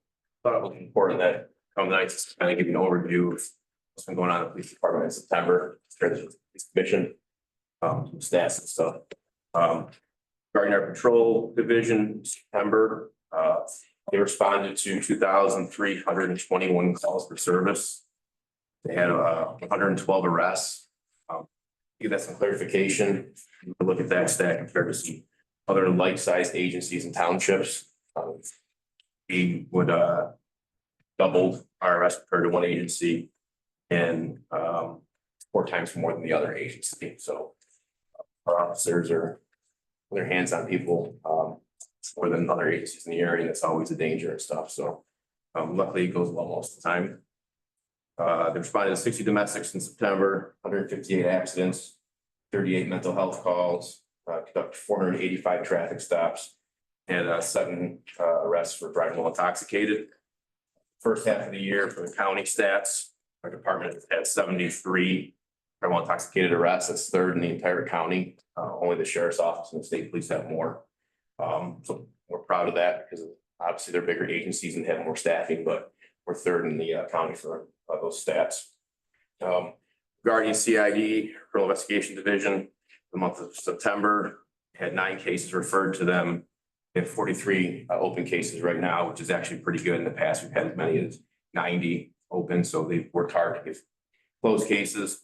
it was important that come tonight to kind of give you an overview of what's been going on in the police department in September, the police commission, some stats and stuff. Regarding our patrol division, in September, they responded to 2,321 calls for service. They had 112 arrests. Give that some clarification. Look at that stat compared to some other like-sized agencies and townships. We would doubled our arrest compared to one agency. And 4 times more than the other agency, so. Our officers are, put their hands on people, more than other agencies in the area, and it's always a danger and stuff, so. Luckily it goes well most of the time. They responded to 60 domestics in September, 158 accidents, 38 mental health calls, conducted 485 traffic stops, and 7 arrests for driving while intoxicated. First half of the year for the county stats, our department had 73 driving while intoxicated arrests. That's third in the entire county. Only the sheriff's office and the state police have more. So we're proud of that because obviously they're bigger agencies and have more staffing, but we're third in the county for those stats. Regarding CID, Criminal Investigation Division, the month of September, had 9 cases referred to them. They have 43 open cases right now, which is actually pretty good. In the past, we've had as many as 90 open, so they've worked hard to get closed cases.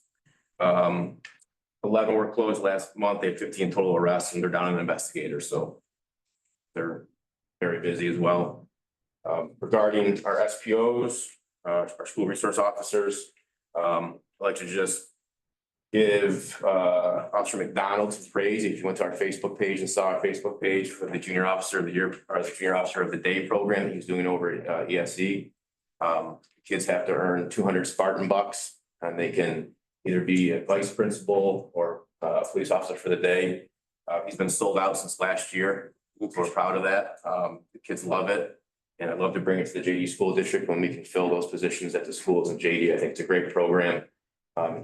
11 were closed last month. They had 15 total arrests, and they're down an investigator, so they're very busy as well. Regarding our SPOs, our school resource officers, I'd like to just give Officer McDonald some praise. If you went to our Facebook page and saw our Facebook page for the Junior Officer of the Year or the Junior Officer of the Day program that he's doing over at ESE. Kids have to earn 200 Spartan bucks, and they can either be a vice principal or a police officer for the day. He's been sold out since last year. We're proud of that. The kids love it. And I'd love to bring it to the JD School District when we can fill those positions at the schools in JD. I think it's a great program.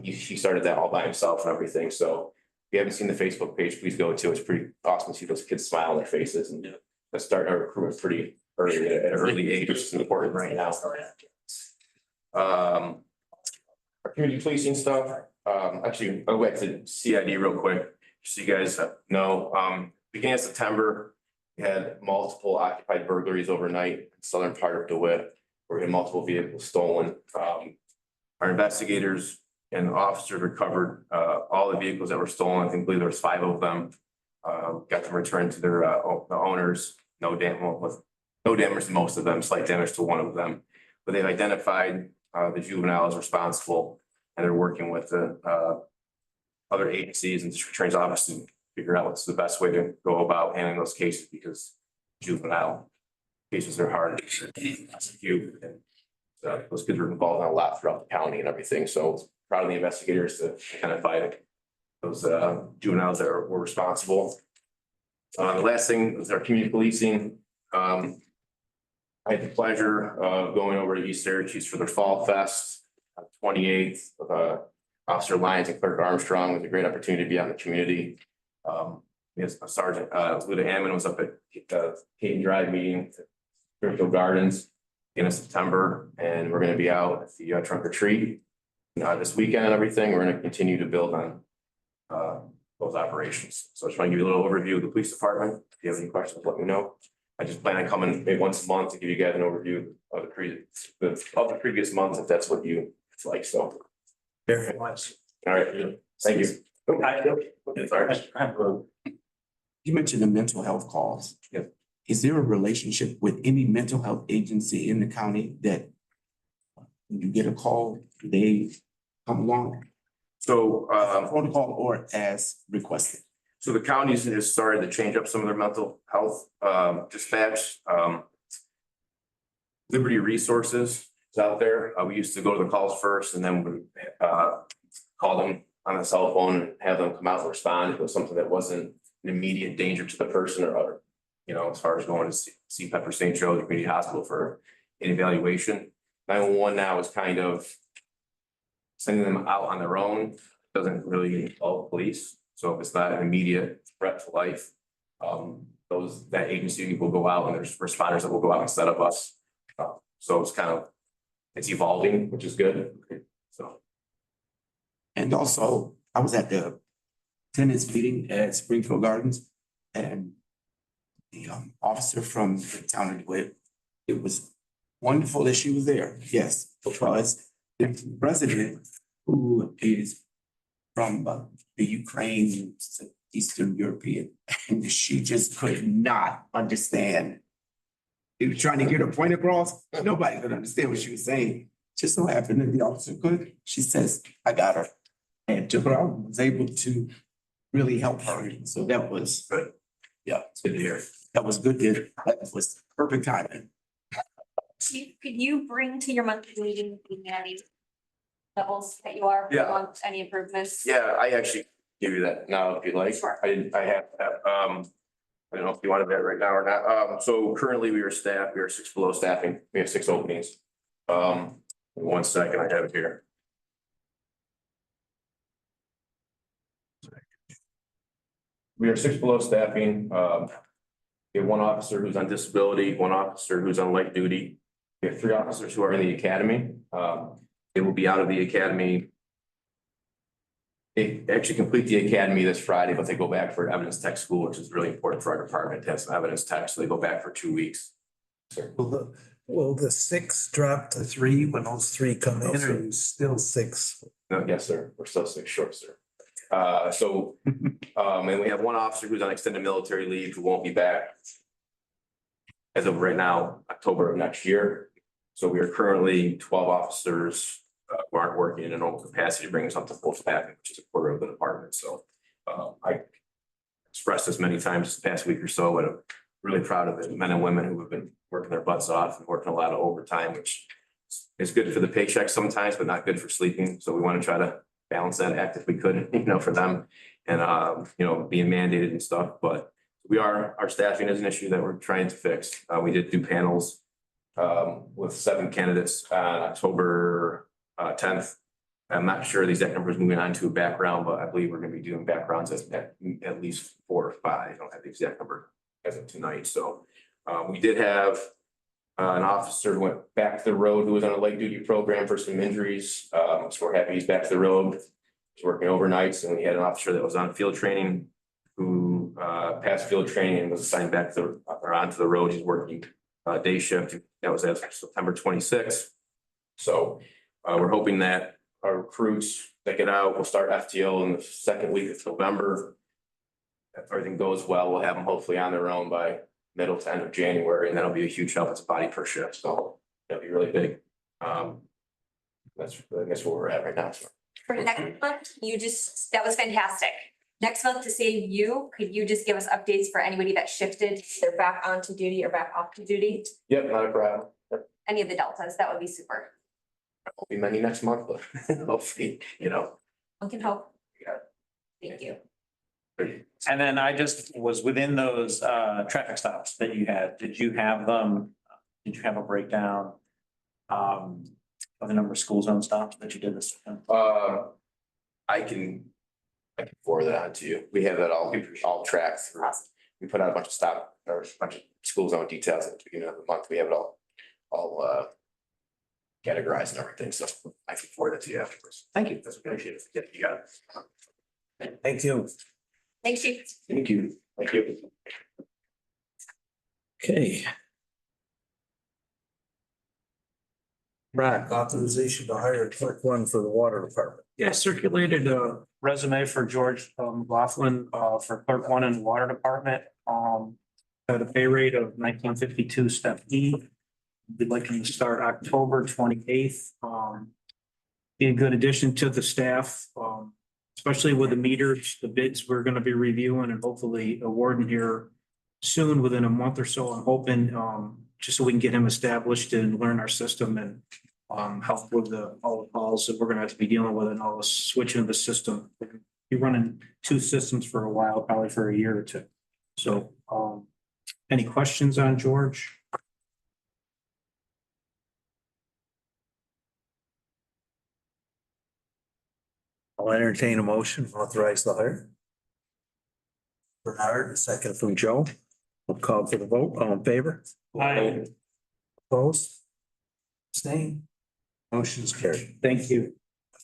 He started that all by himself and everything. So if you haven't seen the Facebook page, please go to it. It's pretty awesome to see those kids smile on their faces and start our recruitment pretty early at an early age, which is important right now. Our community policing stuff. Actually, I'll go back to CID real quick, just so you guys know. Beginning of September, we had multiple occupied burglaries overnight in the southern part of DeWitt. We had multiple vehicles stolen. Our investigators and officers recovered all the vehicles that were stolen. I believe there was 5 of them. Got them returned to their the owners. No damage to most of them, slight damage to one of them. But they've identified the juveniles responsible, and they're working with the other agencies and district attorney's office to figure out what's the best way to go about handling those cases, because juvenile cases are hard to execute. And those kids were involved in a lot throughout the county and everything. So proud of the investigators to identify those juveniles that were responsible. The last thing was our community policing. I had the pleasure of going over to East Syracuse for their Fall Fest on 28th with Officer Lyons and Clerk Armstrong. It was a great opportunity to be out in the community. Yes, Sergeant Luda Hammond was up at Hayden Drive meeting at Springfield Gardens in September, and we're going to be out at the trunk or treat this weekend and everything. We're going to continue to build on those operations. So I just want to give you a little overview of the police department. If you have any questions, let me know. I just plan on coming maybe once a month to give you guys an overview of the previous months, if that's what you like. So very much. All right. Thank you. You mentioned the mental health calls. Yeah. Is there a relationship with any mental health agency in the county that when you get a call, do they come along? So Protocol or as requested? So the counties has started to change up some of their mental health dispatch. Liberty Resources is out there. We used to go to the calls first and then we call them on the cell phone and have them come out and respond if it was something that wasn't an immediate danger to the person or, as far as going to see Pepper St. Joe's Community Hospital for an evaluation. 911 now is kind of sending them out on their own. Doesn't really involve police. So if it's not an immediate threat to life, that agency will go out and there's responders that will go out instead of us. So it's evolving, which is good. So. And also, I was at the tenants meeting at Springfield Gardens, and the officer from the town of DeWitt, it was wonderful that she was there. Yes, because the president, who is from the Ukraine, Eastern European, and she just could not understand. He was trying to get her point across. Nobody could understand what she was saying. Just so happened that the officer could. She says, I got her. And Brown was able to really help her, so that was good. Yeah, it's good to hear. That was good, that was perfect timing. Could you bring to your monthly meeting any levels that you are? Yeah. Want any improvements? Yeah, I actually give you that now if you'd like. Sure. I have that, I don't know if you wanted that right now or not. So currently we are staffed, we are 6 below staffing, we have 6 openings. 1 second, I have it here. We are 6 below staffing, we have 1 officer who's on disability, 1 officer who's on light duty. We have 3 officers who are in the academy. They will be out of the academy. They actually complete the academy this Friday, but they go back for evidence tech school, which is really important for our department to have some evidence tech, so they go back for 2 weeks. Will the 6 drop to 3 when those 3 come in, or are you still 6? No, yes, sir, we're still 6 short, sir. And we have 1 officer who's on extended military leave who won't be back as of right now, October of next year. So we are currently 12 officers who aren't working in a normal capacity to bring us up to full staffing, which is a quarter of the department. So I expressed this many times this past week or so, but I'm really proud of the men and women who have been working their butts off and working a lot of overtime, which is good for the paycheck sometimes, but not good for sleeping. So we want to try to balance that act if we could, for them, and being mandated and stuff. But our staffing is an issue that we're trying to fix. We did do panels with 7 candidates on October 10th. I'm not sure the exact numbers moving on to a background, but I believe we're going to be doing backgrounds at least 4 or 5. I don't have the exact number as of tonight. So we did have an officer who went back to the road who was on a light duty program for some injuries. So we're happy he's back to the road. He's working overnights, and we had an officer that was on field training who passed field training and was assigned back onto the road. He's working day shift. That was as of September 26th. So we're hoping that our recruits that get out will start FTO in the 2nd week of November. If everything goes well, we'll have them hopefully on their own by middle to end of January, and that'll be a huge help. It's a body per shift, so that'll be really big. That's where we're at right now. So. For next month, that was fantastic. Next month, to save you, could you just give us updates for anybody that shifted, they're back onto duty or back off to duty? Yep, not a problem. Yep. Any of the deltas, that would be super. Won't be many next month, but hopefully, One can hope. Yeah. Thank you. And then I just was within those traffic stops that you had, did you have them? Did you have a breakdown? Of the number of school zone stops that you did this? I can forward that on to you. We have that all tracked through. We put out a bunch of school zone details at the beginning of the month. We have it all categorized and everything, so I can forward it to you afterwards. Thank you. That's appreciate it. Yeah, you got it. Thank you. Thanks, Chief. Thank you. Thank you. Okay. Right, authorization to hire a clerk 1 for the water department. Yeah, I circulated a resume for George McLaughlin for clerk 1 in the water department. At a pay rate of $19.52 step E. We'd like him to start October 28th. Be a good addition to the staff, especially with the meters, the bids we're gonna be reviewing and hopefully awarding here soon, within a month or so. I'm hoping, just so we can get him established and learn our system and help with all the calls that we're gonna have to be dealing with and all the switching of the system. We'll be running 2 systems for a while, probably for a year or 2. So, any questions on George? I'll entertain a motion, authorize the hire. Bernard, a second from Joe. We'll call for the vote. All in favor? Aye. Opposed? Abstain? Motion's carried. Thank you.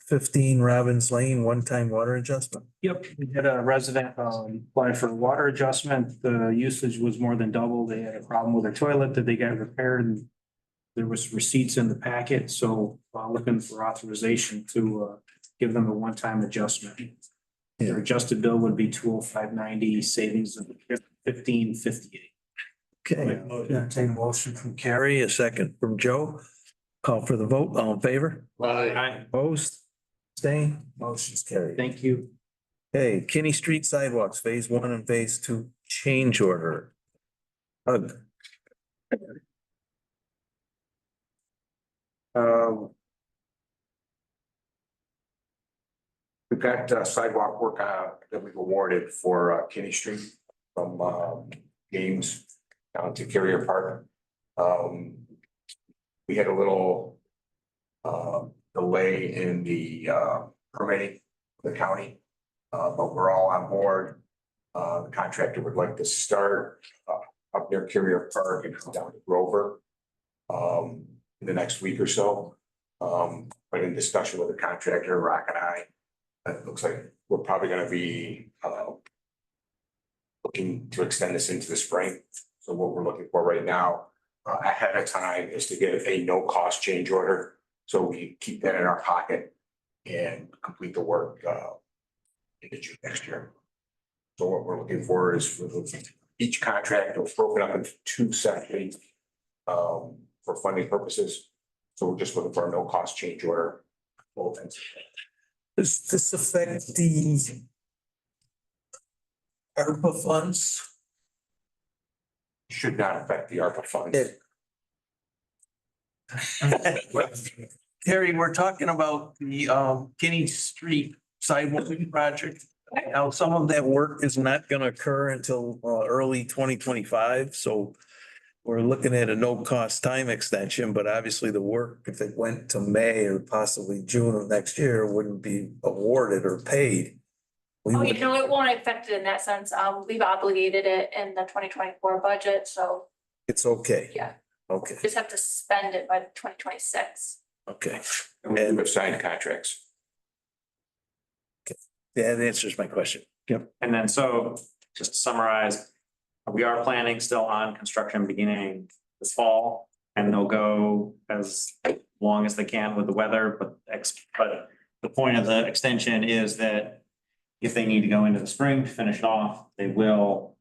15 Robbins Lane, one-time water adjustment. Yep, we had a resident apply for a water adjustment. The usage was more than double. They had a problem with their toilet that they got repaired, and there was receipts in the packet, so looking for authorization to give them a one-time adjustment. Their adjusted bill would be $205.90, savings of $15.58. Okay, entertain a motion from Carrie, a second from Joe. Call for the vote. All in favor? Aye. Opposed? Abstain, motion's carried. Thank you. Okay, Kinney Street sidewalks, phase 1 and phase 2 change order. Hug. We've got sidewalk work that we've awarded for Kinney Street from Games down to Carrier Park. We had a little delay in the permitting of the county, but we're all on board. The contractor would like to start up near Carrier Park and come down to Grover in the next week or so. But in discussion with the contractor, Rock and I, it looks like we're probably gonna be looking to extend this into the spring. So what we're looking for right now, ahead of time, is to get a no-cost change order. So we keep that in our pocket and complete the work into June next year. So what we're looking for is for each contract was broken up into 2 sections for funding purposes. So we're just looking for a no-cost change order. Both ends. Does this affect the ARPA funds? Should not affect the ARPA funds. Terry, we're talking about the Kinney Street sidewalk project. Now, some of that work is not gonna occur until early 2025, so we're looking at a no-cost time extension, but obviously the work, if it went to May or possibly June of next year, wouldn't be awarded or paid. We Oh, would- you know, it won't affect it in that sense. We've obligated it in the 2024 budget, so It's okay. yeah, Okay, just have to spend it by 2026. okay. And we've signed contracts. That answers my question. Yep. And then, so just to summarize, we are planning still on construction beginning this fall, and they'll go as long as they can with the weather, but the point of the extension is that if they need to go into the spring to finish it off, they we'll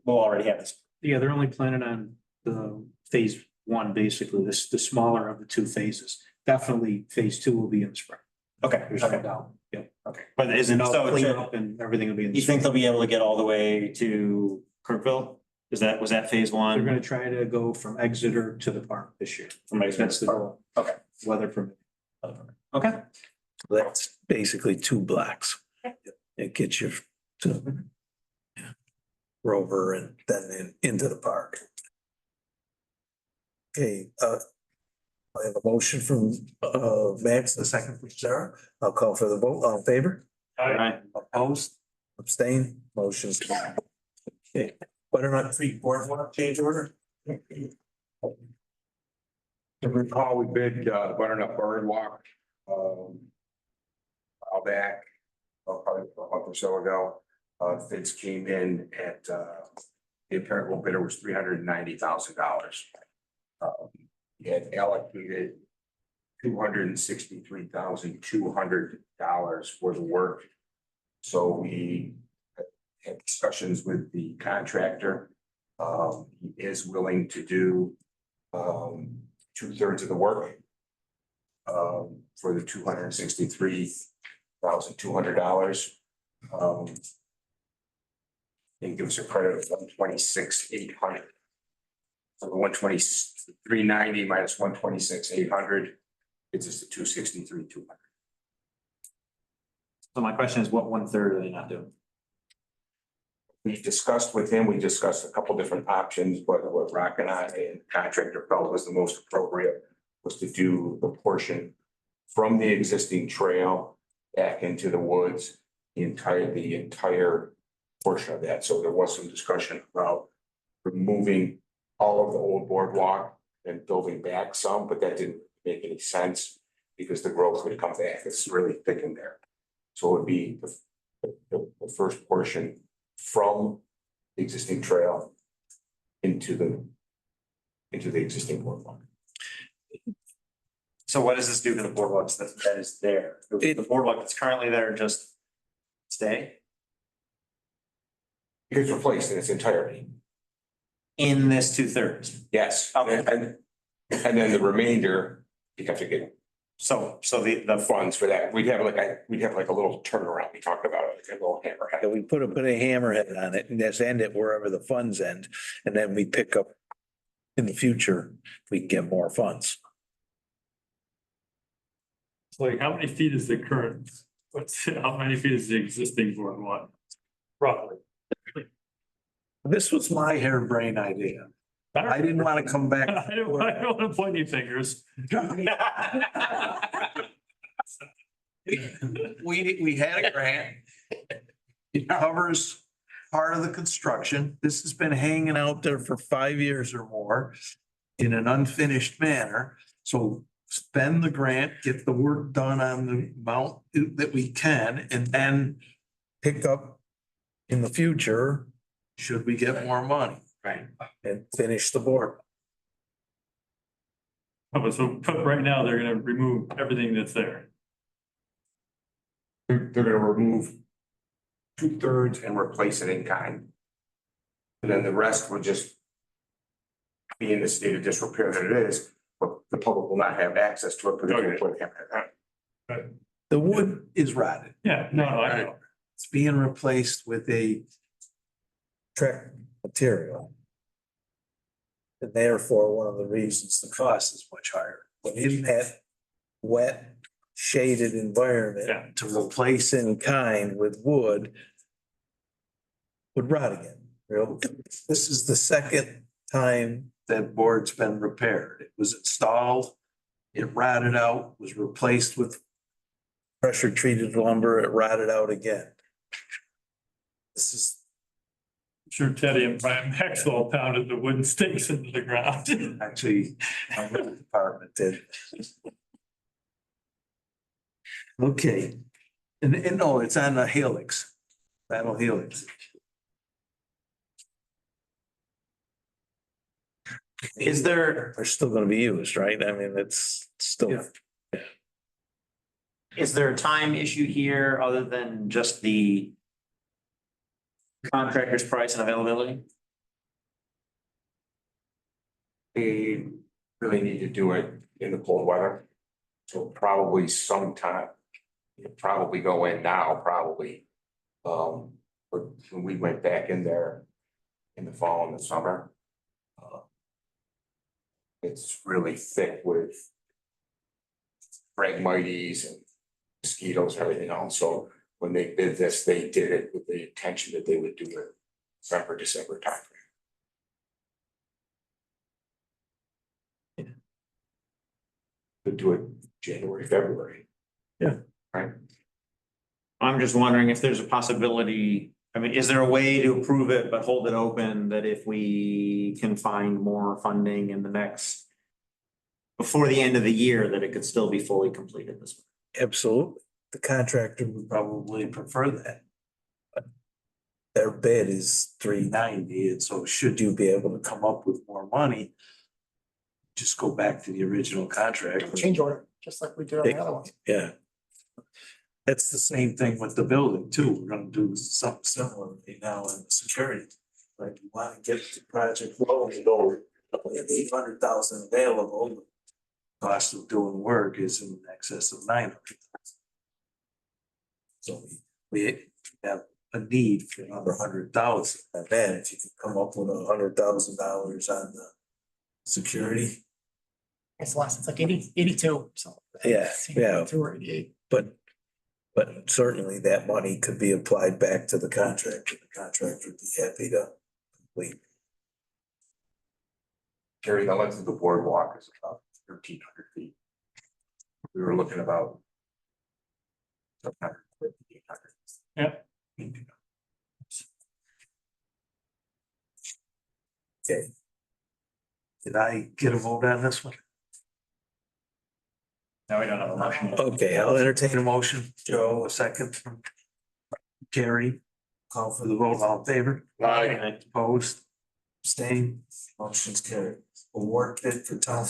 already have this. Yeah, they're only planning on the phase 1, basically, the smaller of the 2 phases. Definitely phase 2 will be in the spring. Okay, There's no okay, doubt. Yeah. okay. But isn't, And all so clean up and everything will be in the you think spring. they'll be able to get all the way to Kirkville? Was that phase They're 1? gonna try to go from Exeter to the park this year. From Exeter That's to the the goal. Okay. Weather permit. Okay. That's basically 2 blocks. It gets you to Rover and then into the park. Okay, I have a motion from Max, a second from Sarah. I'll call for the vote. All in favor? All right. Opposed? Abstain? Motion's carried. Okay, Butternut Creek Boardwalk change order? To recall, we bid the Butternut Boardwalk a while back, probably a month or so ago. Bids came in at the apparent low bidder was $390,000. We had allocated $263,200 for the work. So we had discussions with the contractor. He is willing to do 2/3 of the work for the $263,200. And give us a credit of $126,800. So the $123,990 minus $126,800 gives us the $263,200. So my question is, what 1/3 are they not doing? We discussed with him, we discussed a couple different options, but what Rock and I and the contractor felt was the most appropriate was to do the portion from the existing trail back into the woods, the entire portion of that. So there was some discussion about removing all of the old boardwalk and building back some, but that didn't make any sense because the growth would come back. It's really thick in there. So it would be the first portion from the existing trail into the existing boardwalk. So what does this do to the boardwalks that is there? The boardwalk that's currently there just stay It gets replaced in its entirety. in this 2/3? Yes. Okay. And then the remainder, you have to get So the the funds for that. We'd have like a little turnaround. We talked about it, like a little hammerhead. And we put a hammerhead on it and just end it wherever the funds end. And then we pick up in the future, we can get more funds. So like, how many feet is the current, how many feet is the existing boardwalk? Roughly. This was my harebrained idea. I didn't want to come back. I don't want to point any fingers. We had a grant. It covers part of the construction. This has been hanging out there for 5 years or more in an unfinished manner. So spend the grant, get the work done on the amount that we can, and then pick up in the future, should we get more money. Right. And finish the board. But right now, they're gonna remove everything that's there. They're gonna remove 2/3 and replace it in kind. And then the rest will just be in the state of disrepair that it is, but the public will not have access to it because Okay. they put a hammerhead on it. The wood is rotted. Yeah, no, I know. It's being replaced with a Trek material. And therefore, one of the reasons the cost is much higher. But in that wet, shaded Yeah. environment, to replace in kind with wood would rot again. This is the second time that board's been repaired. It was installed, it rotted out, was replaced with pressure treated lumber, it rotted out again. This is I'm sure Teddy and Brian Maxwell pounded the wooden stakes into the ground. actually, our road department did. Okay, and no, it's on the helix, battle helix. Is there, They're still gonna be used, right? I mean, it's still. is there a time issue here other than just the contractor's price and availability? They really need to do it in the cold weather. So probably sometime, you'll probably go in now, probably. But when we went back in there in the fall and the summer. It's really thick with Phragmites and mosquitoes and everything else. So when they did this, they did it with the intention that they would do it November, December timeframe. Could do it January, February. Yeah. Right. I'm just wondering if there's a possibility, I mean, is there a way to approve it but hold it open that if we can find more funding in the next before the end of the year, that it could still be fully completed this way? Absolutely. The contractor would probably prefer that. But their bid is $390, and so should you be able to come up with more money, just go back to the original contract. Change order, just like we did on the other one. Yeah. That's the same thing with the building too. We're gonna do something similar right now in the security. Like, you wanna get the project rolling, we have 800,000 available. Cost of doing work is in excess of 900,000. So we have a need for another 100,000. And then if you can come up with $100,000 on the security. It's less, it's like 82, so. Yeah, yeah. 82 or 88. But certainly that money could be applied back to the contractor. The contractor would be happy to complete. Gary, the length of the boardwalk is about 1,300 feet. We were looking about 700, 800. Yeah. Okay. Did I get a vote on this one? Now we don't have a motion. Okay, I'll entertain a motion. Joe, a second from Gary. Call for the vote. All in favor? Aye. Opposed? Abstained? Motion's carried. Award bid for town.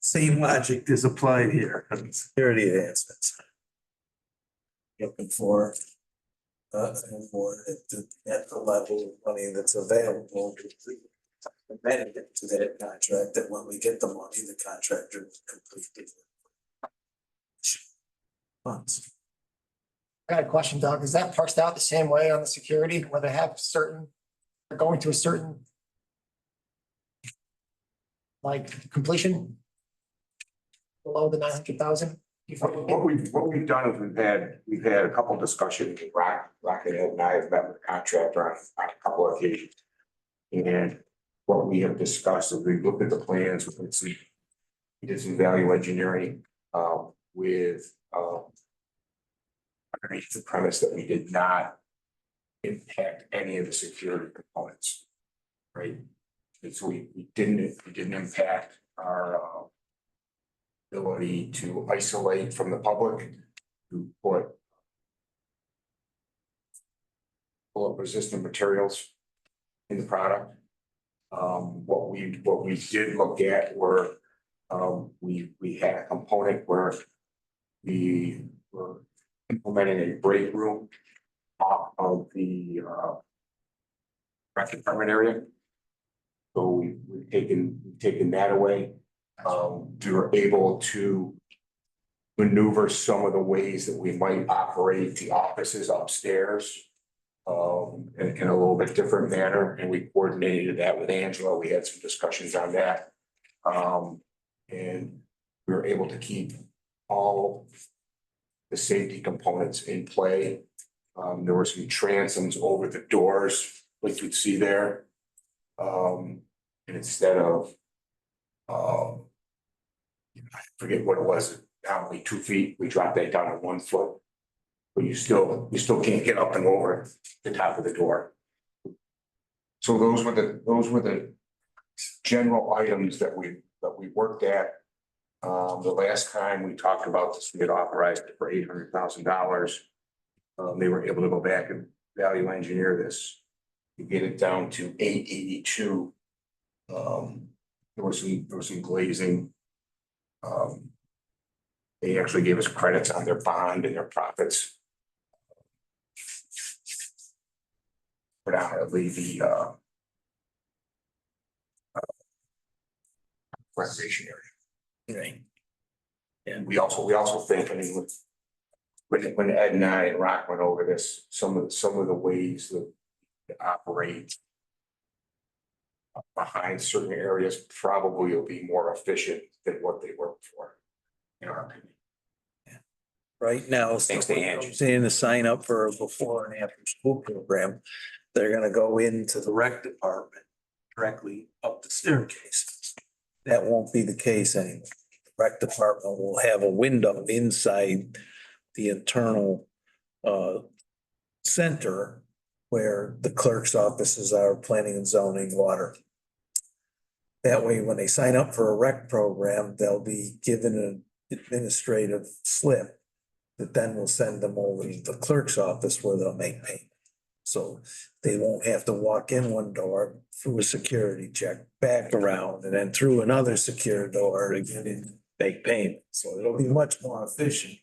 Same logic is applied here. Security enhancements. Looking for an award at the level of money that's available. Amended to that contract, that when we get the money, the contractor completes it. funds. I got a question, Doug. Is that parsed out the same way on the security where they have certain, they're going to a certain like completion below the 900,000? What we've done is we've had a couple discussions with Rock and Ed, and I have met with the contractor on a couple of occasions. And what we have discussed is we looked at the plans, we did some value engineering with underneath the premise that we did not impact any of the security components. Right? And so we didn't impact our ability to isolate from the public, to put bullet resistant materials in the product. What we did look at were, we had a component where we were implementing a break room off of the rec department area. So we've taken that away. We were able to maneuver some of the ways that we might operate the offices upstairs in a little bit different manner, and we coordinated that with Angela. We had some discussions on that. And we were able to keep all the safety components in play. There were some transoms over the doors, like you'd see there. And instead of I forget what it was, probably 2 feet, we dropped that down to 1 foot. But you still can't get up and over the top of the door. So those were the general items that we worked at. The last time we talked about this, we had authorized it for $800,000. They were able to go back and value engineer this to get it down to 882. There was some glazing. They actually gave us credits on their bond and their profits. Predominantly the recreation area. Right. And we also think, I mean, when Ed and I and Rock went over this, some of the ways that operate behind certain areas probably will be more efficient than what they were before, in our opinion. Right now, Thanks to Angie. saying to sign up for a before and after school program, they're gonna go into the rec department directly up the staircase. That won't be the case anymore. The rec department will have a window inside the internal center where the clerk's offices are, planning and zoning, water. That way, when they sign up for a rec program, they'll be given an administrative slip that then will send them over to the clerk's office where they'll make payment. So they won't have to walk in one door through a security check, back around, and then through another secure door to get in, make payment. So it'll be much more efficient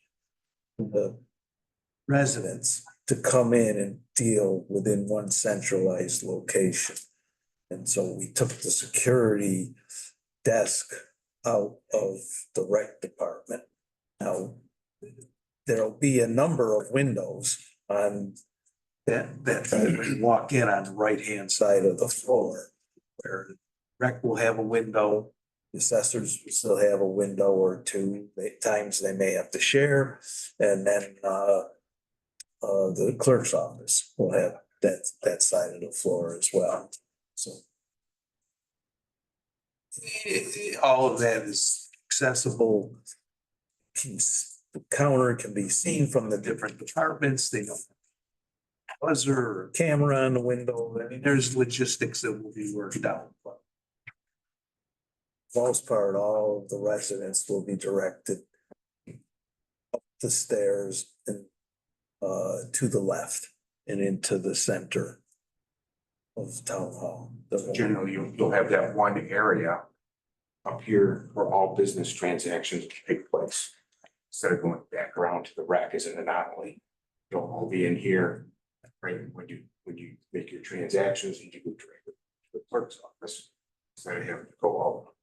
for the residents to come in and deal within one centralized location. And so we took the security desk out of the rec department. Now, there'll be a number of windows on that when you walk in on the right-hand side of the floor, where rec will have a window, the assessors will still have a window or two, times they may have to share, and then the clerk's office will have that side of the floor as well. So all of that is accessible. The counter can be seen from the different departments. They know buzzer or camera on the window. I mean, there's logistics that will be worked out, but for the most part, all of the residents will be directed up the stairs and to the left and into the center of town hall. Generally, you'll have that one area up here where all business transactions take place. Instead of going back around to the rack is an anomaly. You'll all be in here, right, when you make your transactions and you go directly to the clerk's office. Instead of having to go all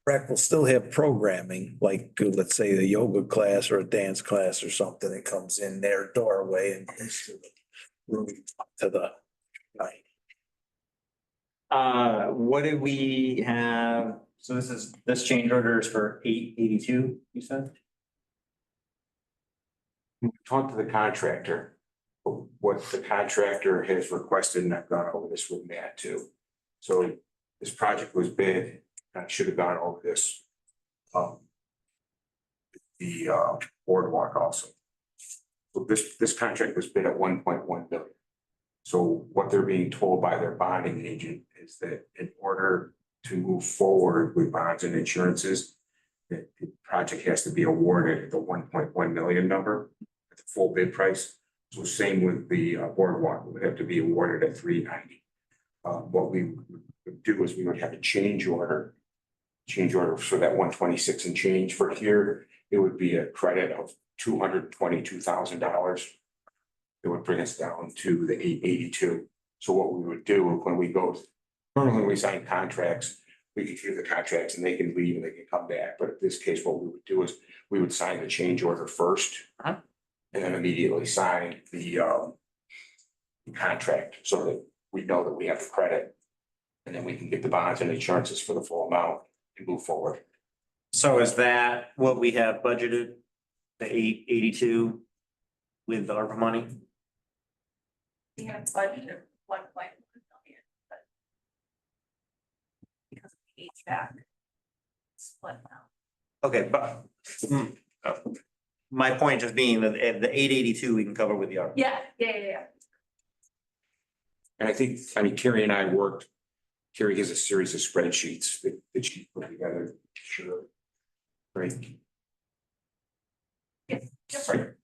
Rec will still have programming, like, let's say a yoga class or a dance class or something that comes in their doorway and goes to the room to the right. What did we have? So this change order is for 882, you said? Talk to the contractor, what the contractor has requested, and I've gone over this with Matt too. So this project was bid, and I should have gone over this. The boardwalk also. So this contract was bid at 1.1 billion. So what they're being told by their bonding agent is that in order to move forward with bonds and insurances, that the project has to be awarded at the 1.1 million number, at the full bid price. So same with the boardwalk, it would have to be awarded at 390. What we would do is we would have a change order for that 126 and change. For here, it would be a credit of $222,000. It would bring us down to the 882. So what we would do when we go, normally when we sign contracts, we can hear the contracts and they can leave and they can come back. But in this case, what we would do is we would sign the change order first. And then immediately sign the contract so that we know that we have the credit. And then we can get the bonds and insurances for the full amount and move forward. So is that what we have budgeted? The 882 with the ARPA money? We have budgeted 1.1 million, but because of the HVAC split now. Okay, but my point just being that the 882 we can cover with the ARPA. Yeah. And I think, Carrie and I worked, Carrie has a series of spreadsheets that she put together. Sure. Great. Yes. Tired.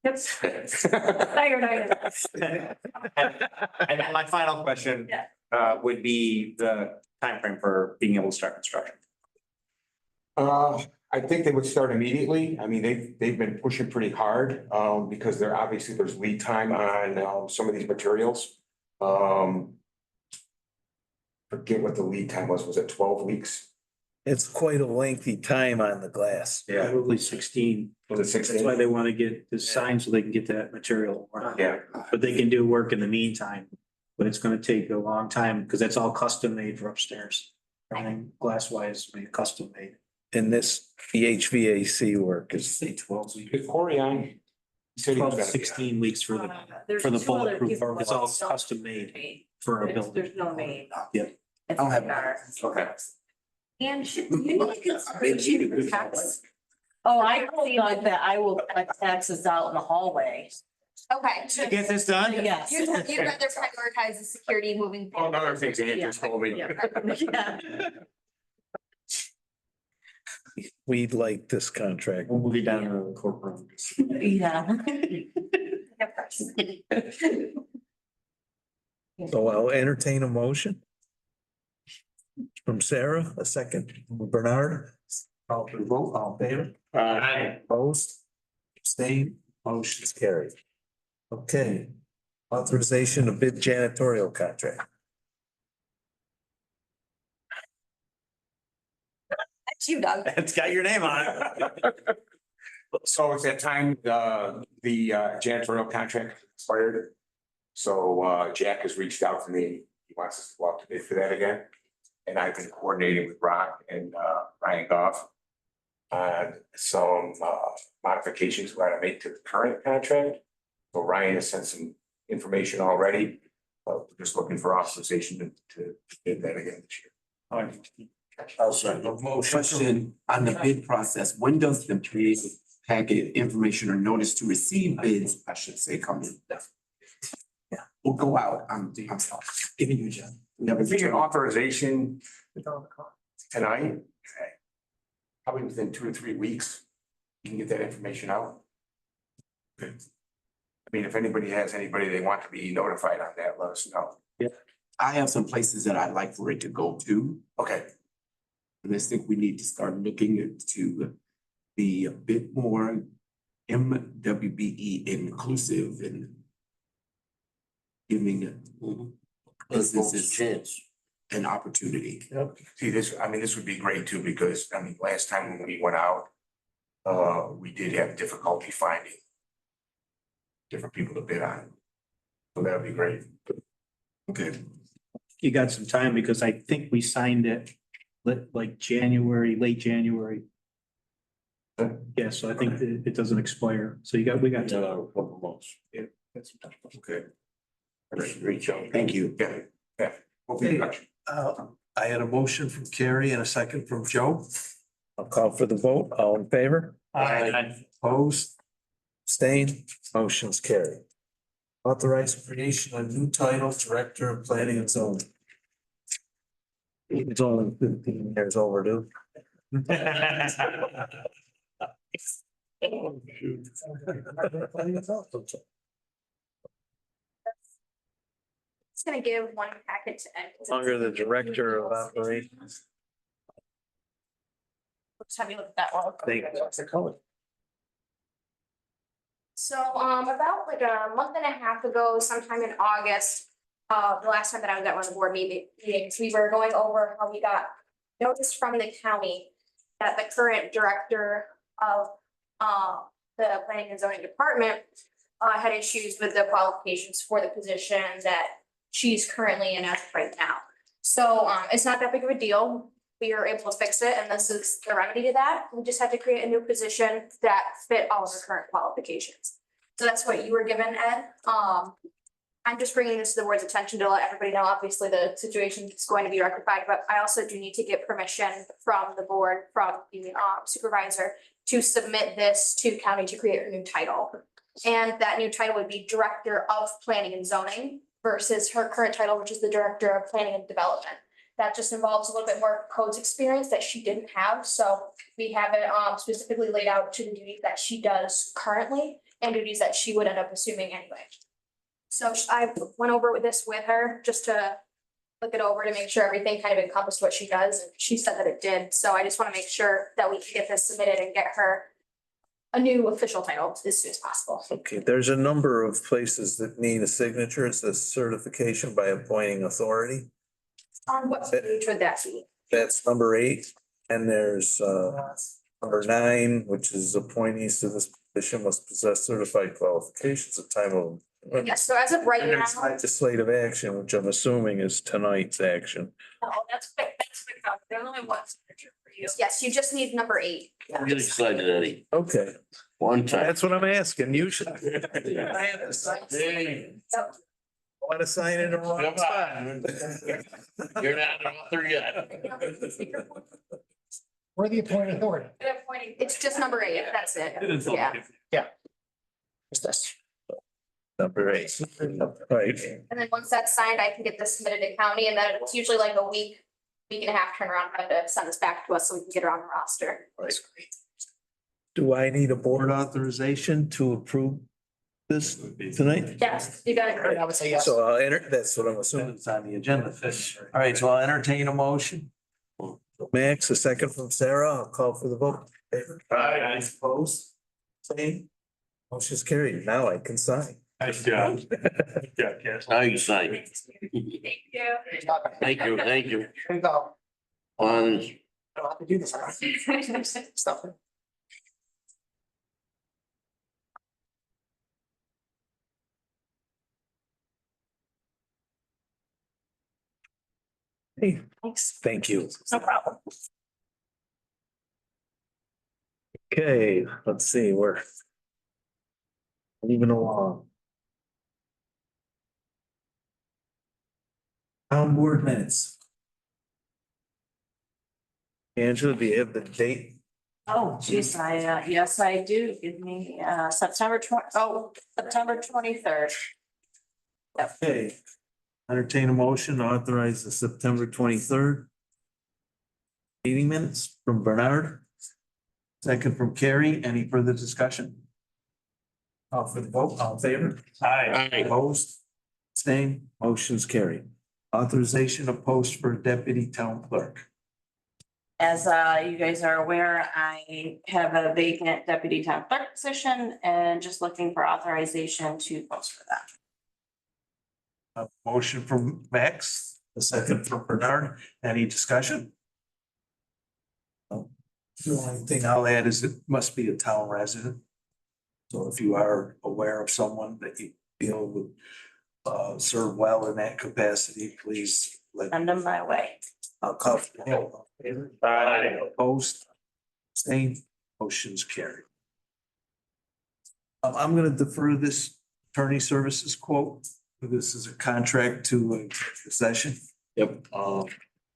And my final question would be the timeframe for being able to start construction. I think they would start immediately. I mean, they've been pushing pretty hard, because there's lead time on, some of these materials. Forget what the lead time was it 12 weeks? It's quite a lengthy time on the glass. Yeah. Probably 16. Was it 16? That's why they want to get the sign so they can get that material. Yeah. But they can do work in the meantime, but it's gonna take a long time because that's all custom made for upstairs. Everything glass wise made custom made. And this, the HVAC work is. Say 12 weeks. Is Corey on? He said he was 12 gonna to be on. 16 weeks for the There's for the two other bulletproof people armor. It's all that custom made for a building. There's no name. Yeah. It's I'll have better. Okay. And should you need a consideration tax? Oh, I see like that. I will collect taxes out in the hallway. Okay. Get this done? Yes. You'd rather prioritize the security moving Well, forward. another thing Andrew told me. Yeah. We'd like this contract. We'll move you down to the courtroom. Yeah. So I'll entertain a motion. From Sarah, a second, from Bernard. Call for the vote, all in favor? Opposed? Abstained? Motion is carried. Okay. Authorization of bid janitorial contract. That's you, Doug. It's got your name on it. So it's that time, the janitorial contract expired. So Jack has reached out to me. He wants us to go out to bid for that again. And I've been coordinating with Rock and Ryan Goff on some modifications we're gonna make to the current contract. So Ryan has sent some information already. We're just looking for authorization to bid that again this year. Question on the bid process, when does the bid packet information or notice to receive bids, I should say, come in? Yeah, we'll go out, I'm sorry, giving you a job. If we get authorization tonight, probably within 2 or 3 weeks, you can get that information out. I mean, if anybody has anybody they want to be notified on that, let us know. Yeah, I have some places that I'd like for it to go to. Okay. And I think we need to start looking to be a bit more MWBE inclusive and giving businesses an opportunity. See, this, I mean, this would be great too, because, I mean, last time when we went out, we did have difficulty finding different people to bid on. So that would be great. Okay. You got some time because I think we signed it like January, late January. Yeah, so I think it doesn't expire. So we got. A couple months. Yeah, that's some time. Okay. Reach out. Thank you. Yeah, yeah. We'll be in touch. I had a motion from Carrie and a second from Joe. I'll call for the vote. All in favor? Opposed? Abstained? Motion's carried. Authorize creation of new title, Director of Planning and Zoning. It's only 15 years overdue. Just gonna give one packet to Ed. Longer the Director of Operations. Let's have you look at that one. Thank you. So, about like a month and a half ago, sometime in August, the last time that I was at one of the board meetings, we were going over how we got notice from the county that the current director of, the planning and zoning department had issues with the qualifications for the position that she's currently in as of right now. So, it's not that big of a deal. We were able to fix it, and this is the remedy to that. We just had to create a new position that fit all of her current qualifications. So that's what you were given, Ed. I'm just bringing this to the board's attention to let everybody know, obviously, the situation is going to be rectified, but I also do need to get permission from the board, from the supervisor to submit this to county to create a new title. And that new title would be Director of Planning and Zoning versus her current title, which is the Director of Planning and Development. That just involves a little bit more codes experience that she didn't have, so we have it specifically laid out to the duties that she does currently and duties that she would end up assuming anyway. So I went over with this with her just to look it over to make sure everything kind of encompassed what she does, and she said that it did, so I just want to make sure that we can get this submitted and get her a new official title as soon as possible. Okay, there's a number of places that need a signature. It says certification by appointing authority. What page would that be? That's number 8. And there's number 9, which is appointees to this position must possess certified qualifications at time of. Yes, so as of right And now, there's legislative action, which I'm assuming is tonight's action. no, that's there's only one signature for you. Yes, you just need number 8. Get excited, Eddie. Okay, One time. that's what I'm asking. You should. Hey, Want to sign in the wrong come spot. on. You're not an author yet. We're the appointing authority. It's just number 8, that's it. It is. Yeah, It's this. Number 8. Right. and then once that's signed, I can get this submitted to county, and then it's usually like a week and a half turnaround time to send this back to us so we can get her on the roster. Do I need a board authorization to approve this tonight? Yes, you got it. I would say yes. So I'll enter, that's what I'm assuming. It's on the agenda. All right, so I'll entertain a motion. Max, a second from Sarah. I'll call for the vote. Favor? Aye. Opposed? Same. Motion's carried. Now I can sign. Nice job. Yeah, yes. Now you sign. Thank you. Thank you, thank you. Here you go. On, I don't have to do this. Stuff. Hey, Thanks. thank you. No problem. Okay, let's see, we're moving along. Town board minutes. Angela, do you have the date? Oh, geez, yes, I do. Give me, September 23rd. Okay. Entertain a motion to authorize the September 23rd meeting minutes from Bernard. Second from Carrie. Any further discussion? Call for the vote. All in favor? Aye. Opposed? Same. Motion's carried. Authorization of post for deputy town clerk. As you guys are aware, I have a vacant deputy town clerk position and just looking for authorization to post for that. A motion from Max, A second from Bernard. Any discussion? No. The only thing I'll add is it must be a town resident. So if you are aware of someone that you feel would serve well in that capacity, please let. Send them my way. I'll call for the vote. All in favor? Opposed? Abstained? Motion's carried. I'm gonna defer this attorney services quote. This is a contract to executive session. Yep.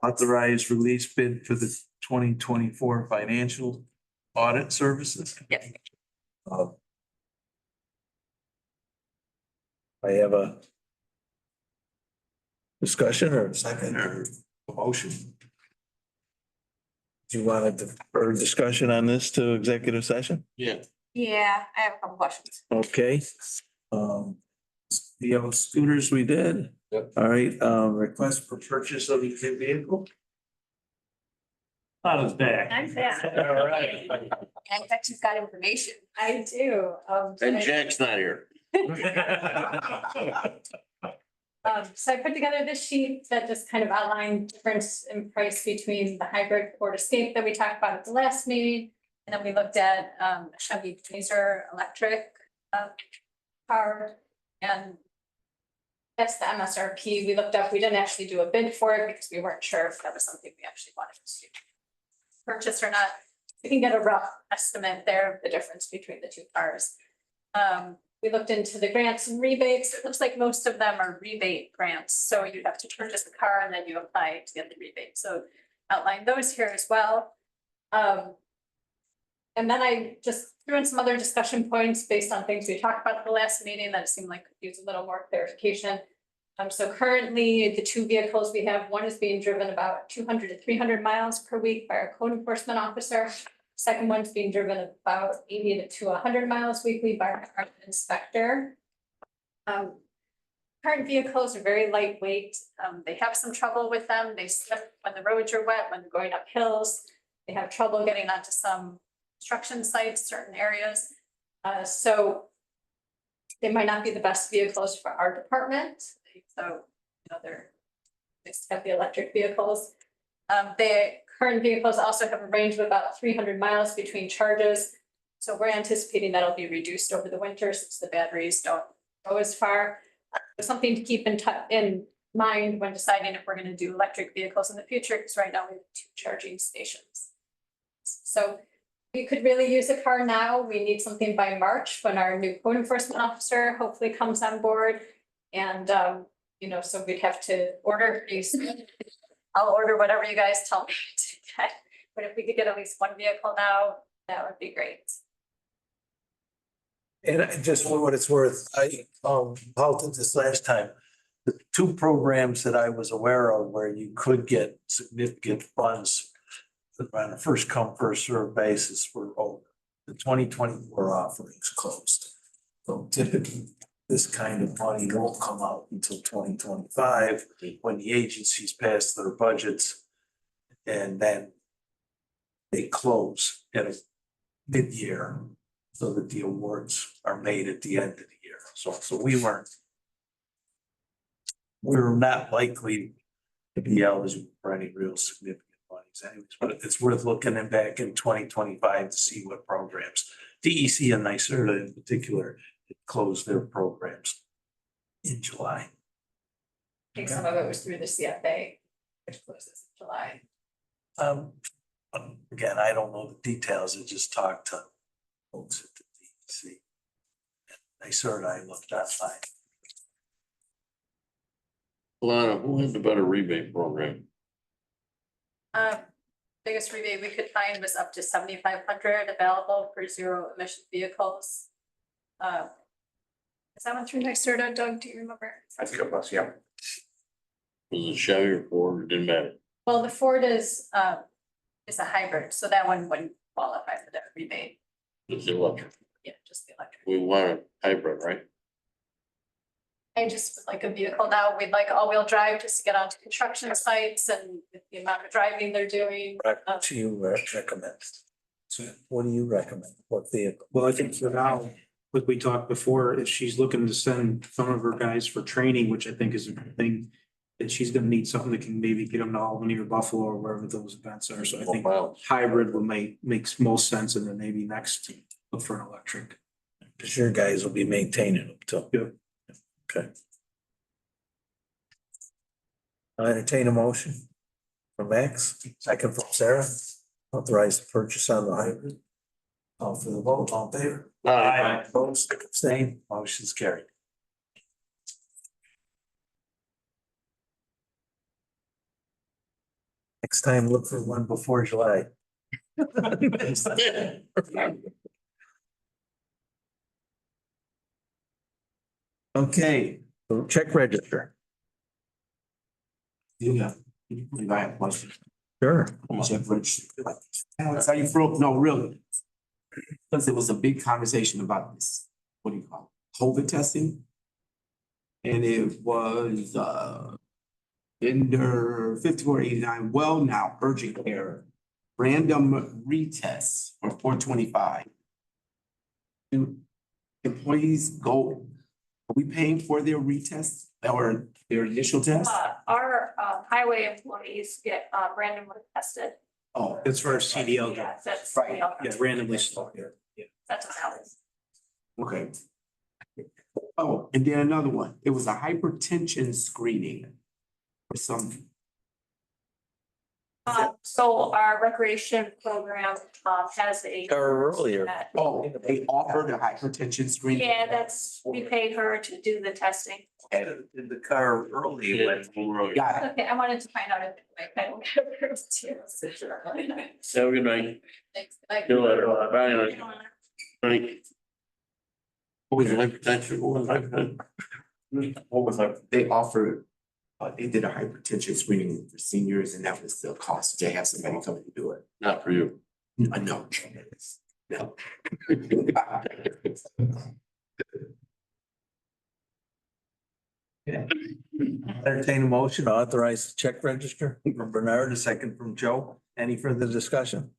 Authorized release bid for the 2024 financial audit services. Yep. I have a discussion or Second or motion. do you want to defer discussion on this to executive session? Yeah. Yeah, I have a couple questions. Okay. The old scooters we did. Yep. All right, request for purchase of a new vehicle. Not as bad. I'm back. All right. I bet you've got information. I do. And Jack's not here. So I put together this sheet that just kind of outlined difference in price between the hybrid Ford Escape that we talked about at the last meeting. And then we looked at Chevy Blazer electric car, and that's the MSRP we looked up. We didn't actually do a bid for it because we weren't sure if that was something we actually wanted to purchase or not. We can get a rough estimate there of the difference between the two cars. We looked into the grants and rebates. It looks like most of them are rebate grants. So you have to purchase the car and then you apply to get the rebate. So outline those here as well. And then I just threw in some other discussion points based on things we talked about at the last meeting that seemed like could use a little more clarification. So currently the two vehicles we have, one is being driven about 200 to 300 miles per week by our code enforcement officer. Second one's being driven about 80 to 100 miles weekly by our inspector. Current vehicles are very lightweight. They have some trouble with them. They slip when the roads are wet, when they're going up hills. They have trouble getting onto some construction sites, certain areas. So they might not be the best vehicles for our department. So, you know, they're heavy electric vehicles. The current vehicles also have a range of about 300 miles between charges. So we're anticipating that'll be reduced over the winter since the batteries don't go as far. Something to keep in mind when deciding if we're going to do electric vehicles in the future, because right now we have 2 charging stations. So we could really use a car now. We need something by March when our new code enforcement officer hopefully comes on board. And, you know, so we'd have to order these. I'll order whatever you guys tell me to get, but if we could get at least one vehicle now, that would be great. And just for what it's worth, I halted this last time. The 2 programs that I was aware of where you could get significant funds on a first come, first served basis were over. The 2024 offerings closed. So typically, this kind of money won't come out until 2025 when the agencies pass their budgets. And then they close at a mid-year so that the awards are made at the end of the year. So we're not likely to be eligible for any real significant monies anyways, but it's worth looking in back in 2025 to see what programs. DEC and NYSERDA in particular closed their programs in July. I think some of it was through the CFA, which closes in July. Again, I don't know the details. I just talked to folks at the DEC. NYSERDA, I looked online. Lana, who has the better rebate program? Biggest rebate we could find was up to 7,500 available for 0 emission vehicles. Is that one through NYSERDA, Doug? Do you remember? I think it was, yeah. Was it Chevy or Ford? It didn't matter. Well, the Ford is a hybrid, so that one wouldn't qualify for that rebate. It's electric. Yeah, just the electric. We want a hybrid, right? I just would like a vehicle now. We'd like all-wheel drive just to get onto construction sites and with the amount of driving they're doing. What do you recommend? What do you recommend? What vehicle? Well, I think for now, like we talked before, if she's looking to send some of her guys for training, which I think is a good thing, that she's gonna need something that can maybe get them to Albany or Buffalo or wherever those events are. So I think Wow. hybrid would makes most sense, and then maybe next look for an electric. Cause your guys will be maintaining them too. Yep. Okay. I entertain a motion from Max, second from Sarah, authorize the purchase on the hybrid. All for the vote, all in favor? Aye. Opposed, abstained, motion's carried. Next time, look for one before July. Okay, check register. Yeah. I have a question. Sure. Check register. How you broke? No, really. Because there was a big conversation about this, what do you call it, COVID testing? And it was under 5489, well now urgent care, random retests for 425. Do employees go, are we paying for their retests or their initial test? Our highway employees get randomly tested. Oh, It's for CDL. Yeah, that's. Right. Yeah, randomly slow here. That's what that was. okay. Oh, and then another one, it was a hypertension screening or something. So our recreation program has a. Earlier. Oh, they offered a hypertension screening? Yeah, that's, we paid her to do the testing. In the car early when. Got it. Okay, I wanted to find out if I don't have her too. Have a good night. Thanks. Bye. See you later. Bye. Night. What was hypertension? What was that? They offered, they did a hypertension screening for seniors and that was the cost. They have somebody come and do it. Not for you. No. No. Entertain a motion to authorize the check register from Bernard, a second from Joe. Any further discussion?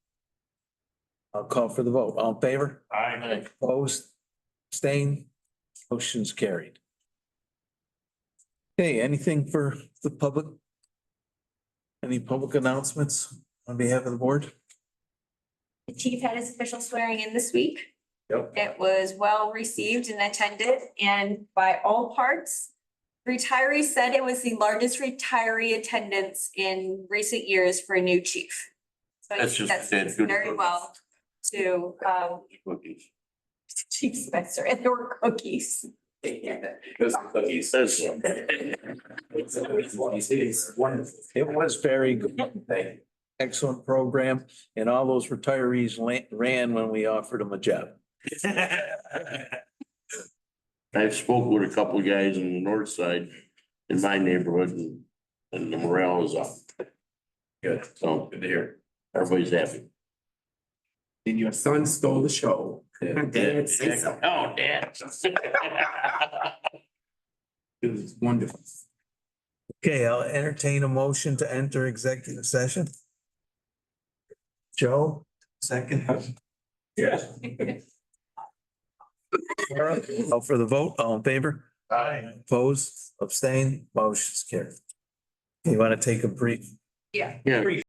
I'll call for the vote. All in favor? Aye. Opposed? Abstained? Motion's carried. Okay, anything for the public? Any public announcements on behalf of the board? The chief had his official swearing in this week. Yep. It was well received and attended and by all parts. Retirees said it was the largest retiree attendance in recent years for a new chief. So I That's think just that's good. very well to Cookies. Chief Spencer, and there were cookies. Those cookies. That's. It was very good. Excellent program, and all those retirees ran when we offered them a job. I've spoken with a couple of guys on the north side in my neighborhood and the morale is up. Good, so good to hear. Everybody's happy. And your son stole the show. Dad, say so. Oh, Dad. It was wonderful. Okay, I'll entertain a motion to enter executive session. Joe, second. Yes. Call for the vote, all in favor? Aye. Opposed, abstained, motion's carried. You want to take a brief? Yeah. Yeah.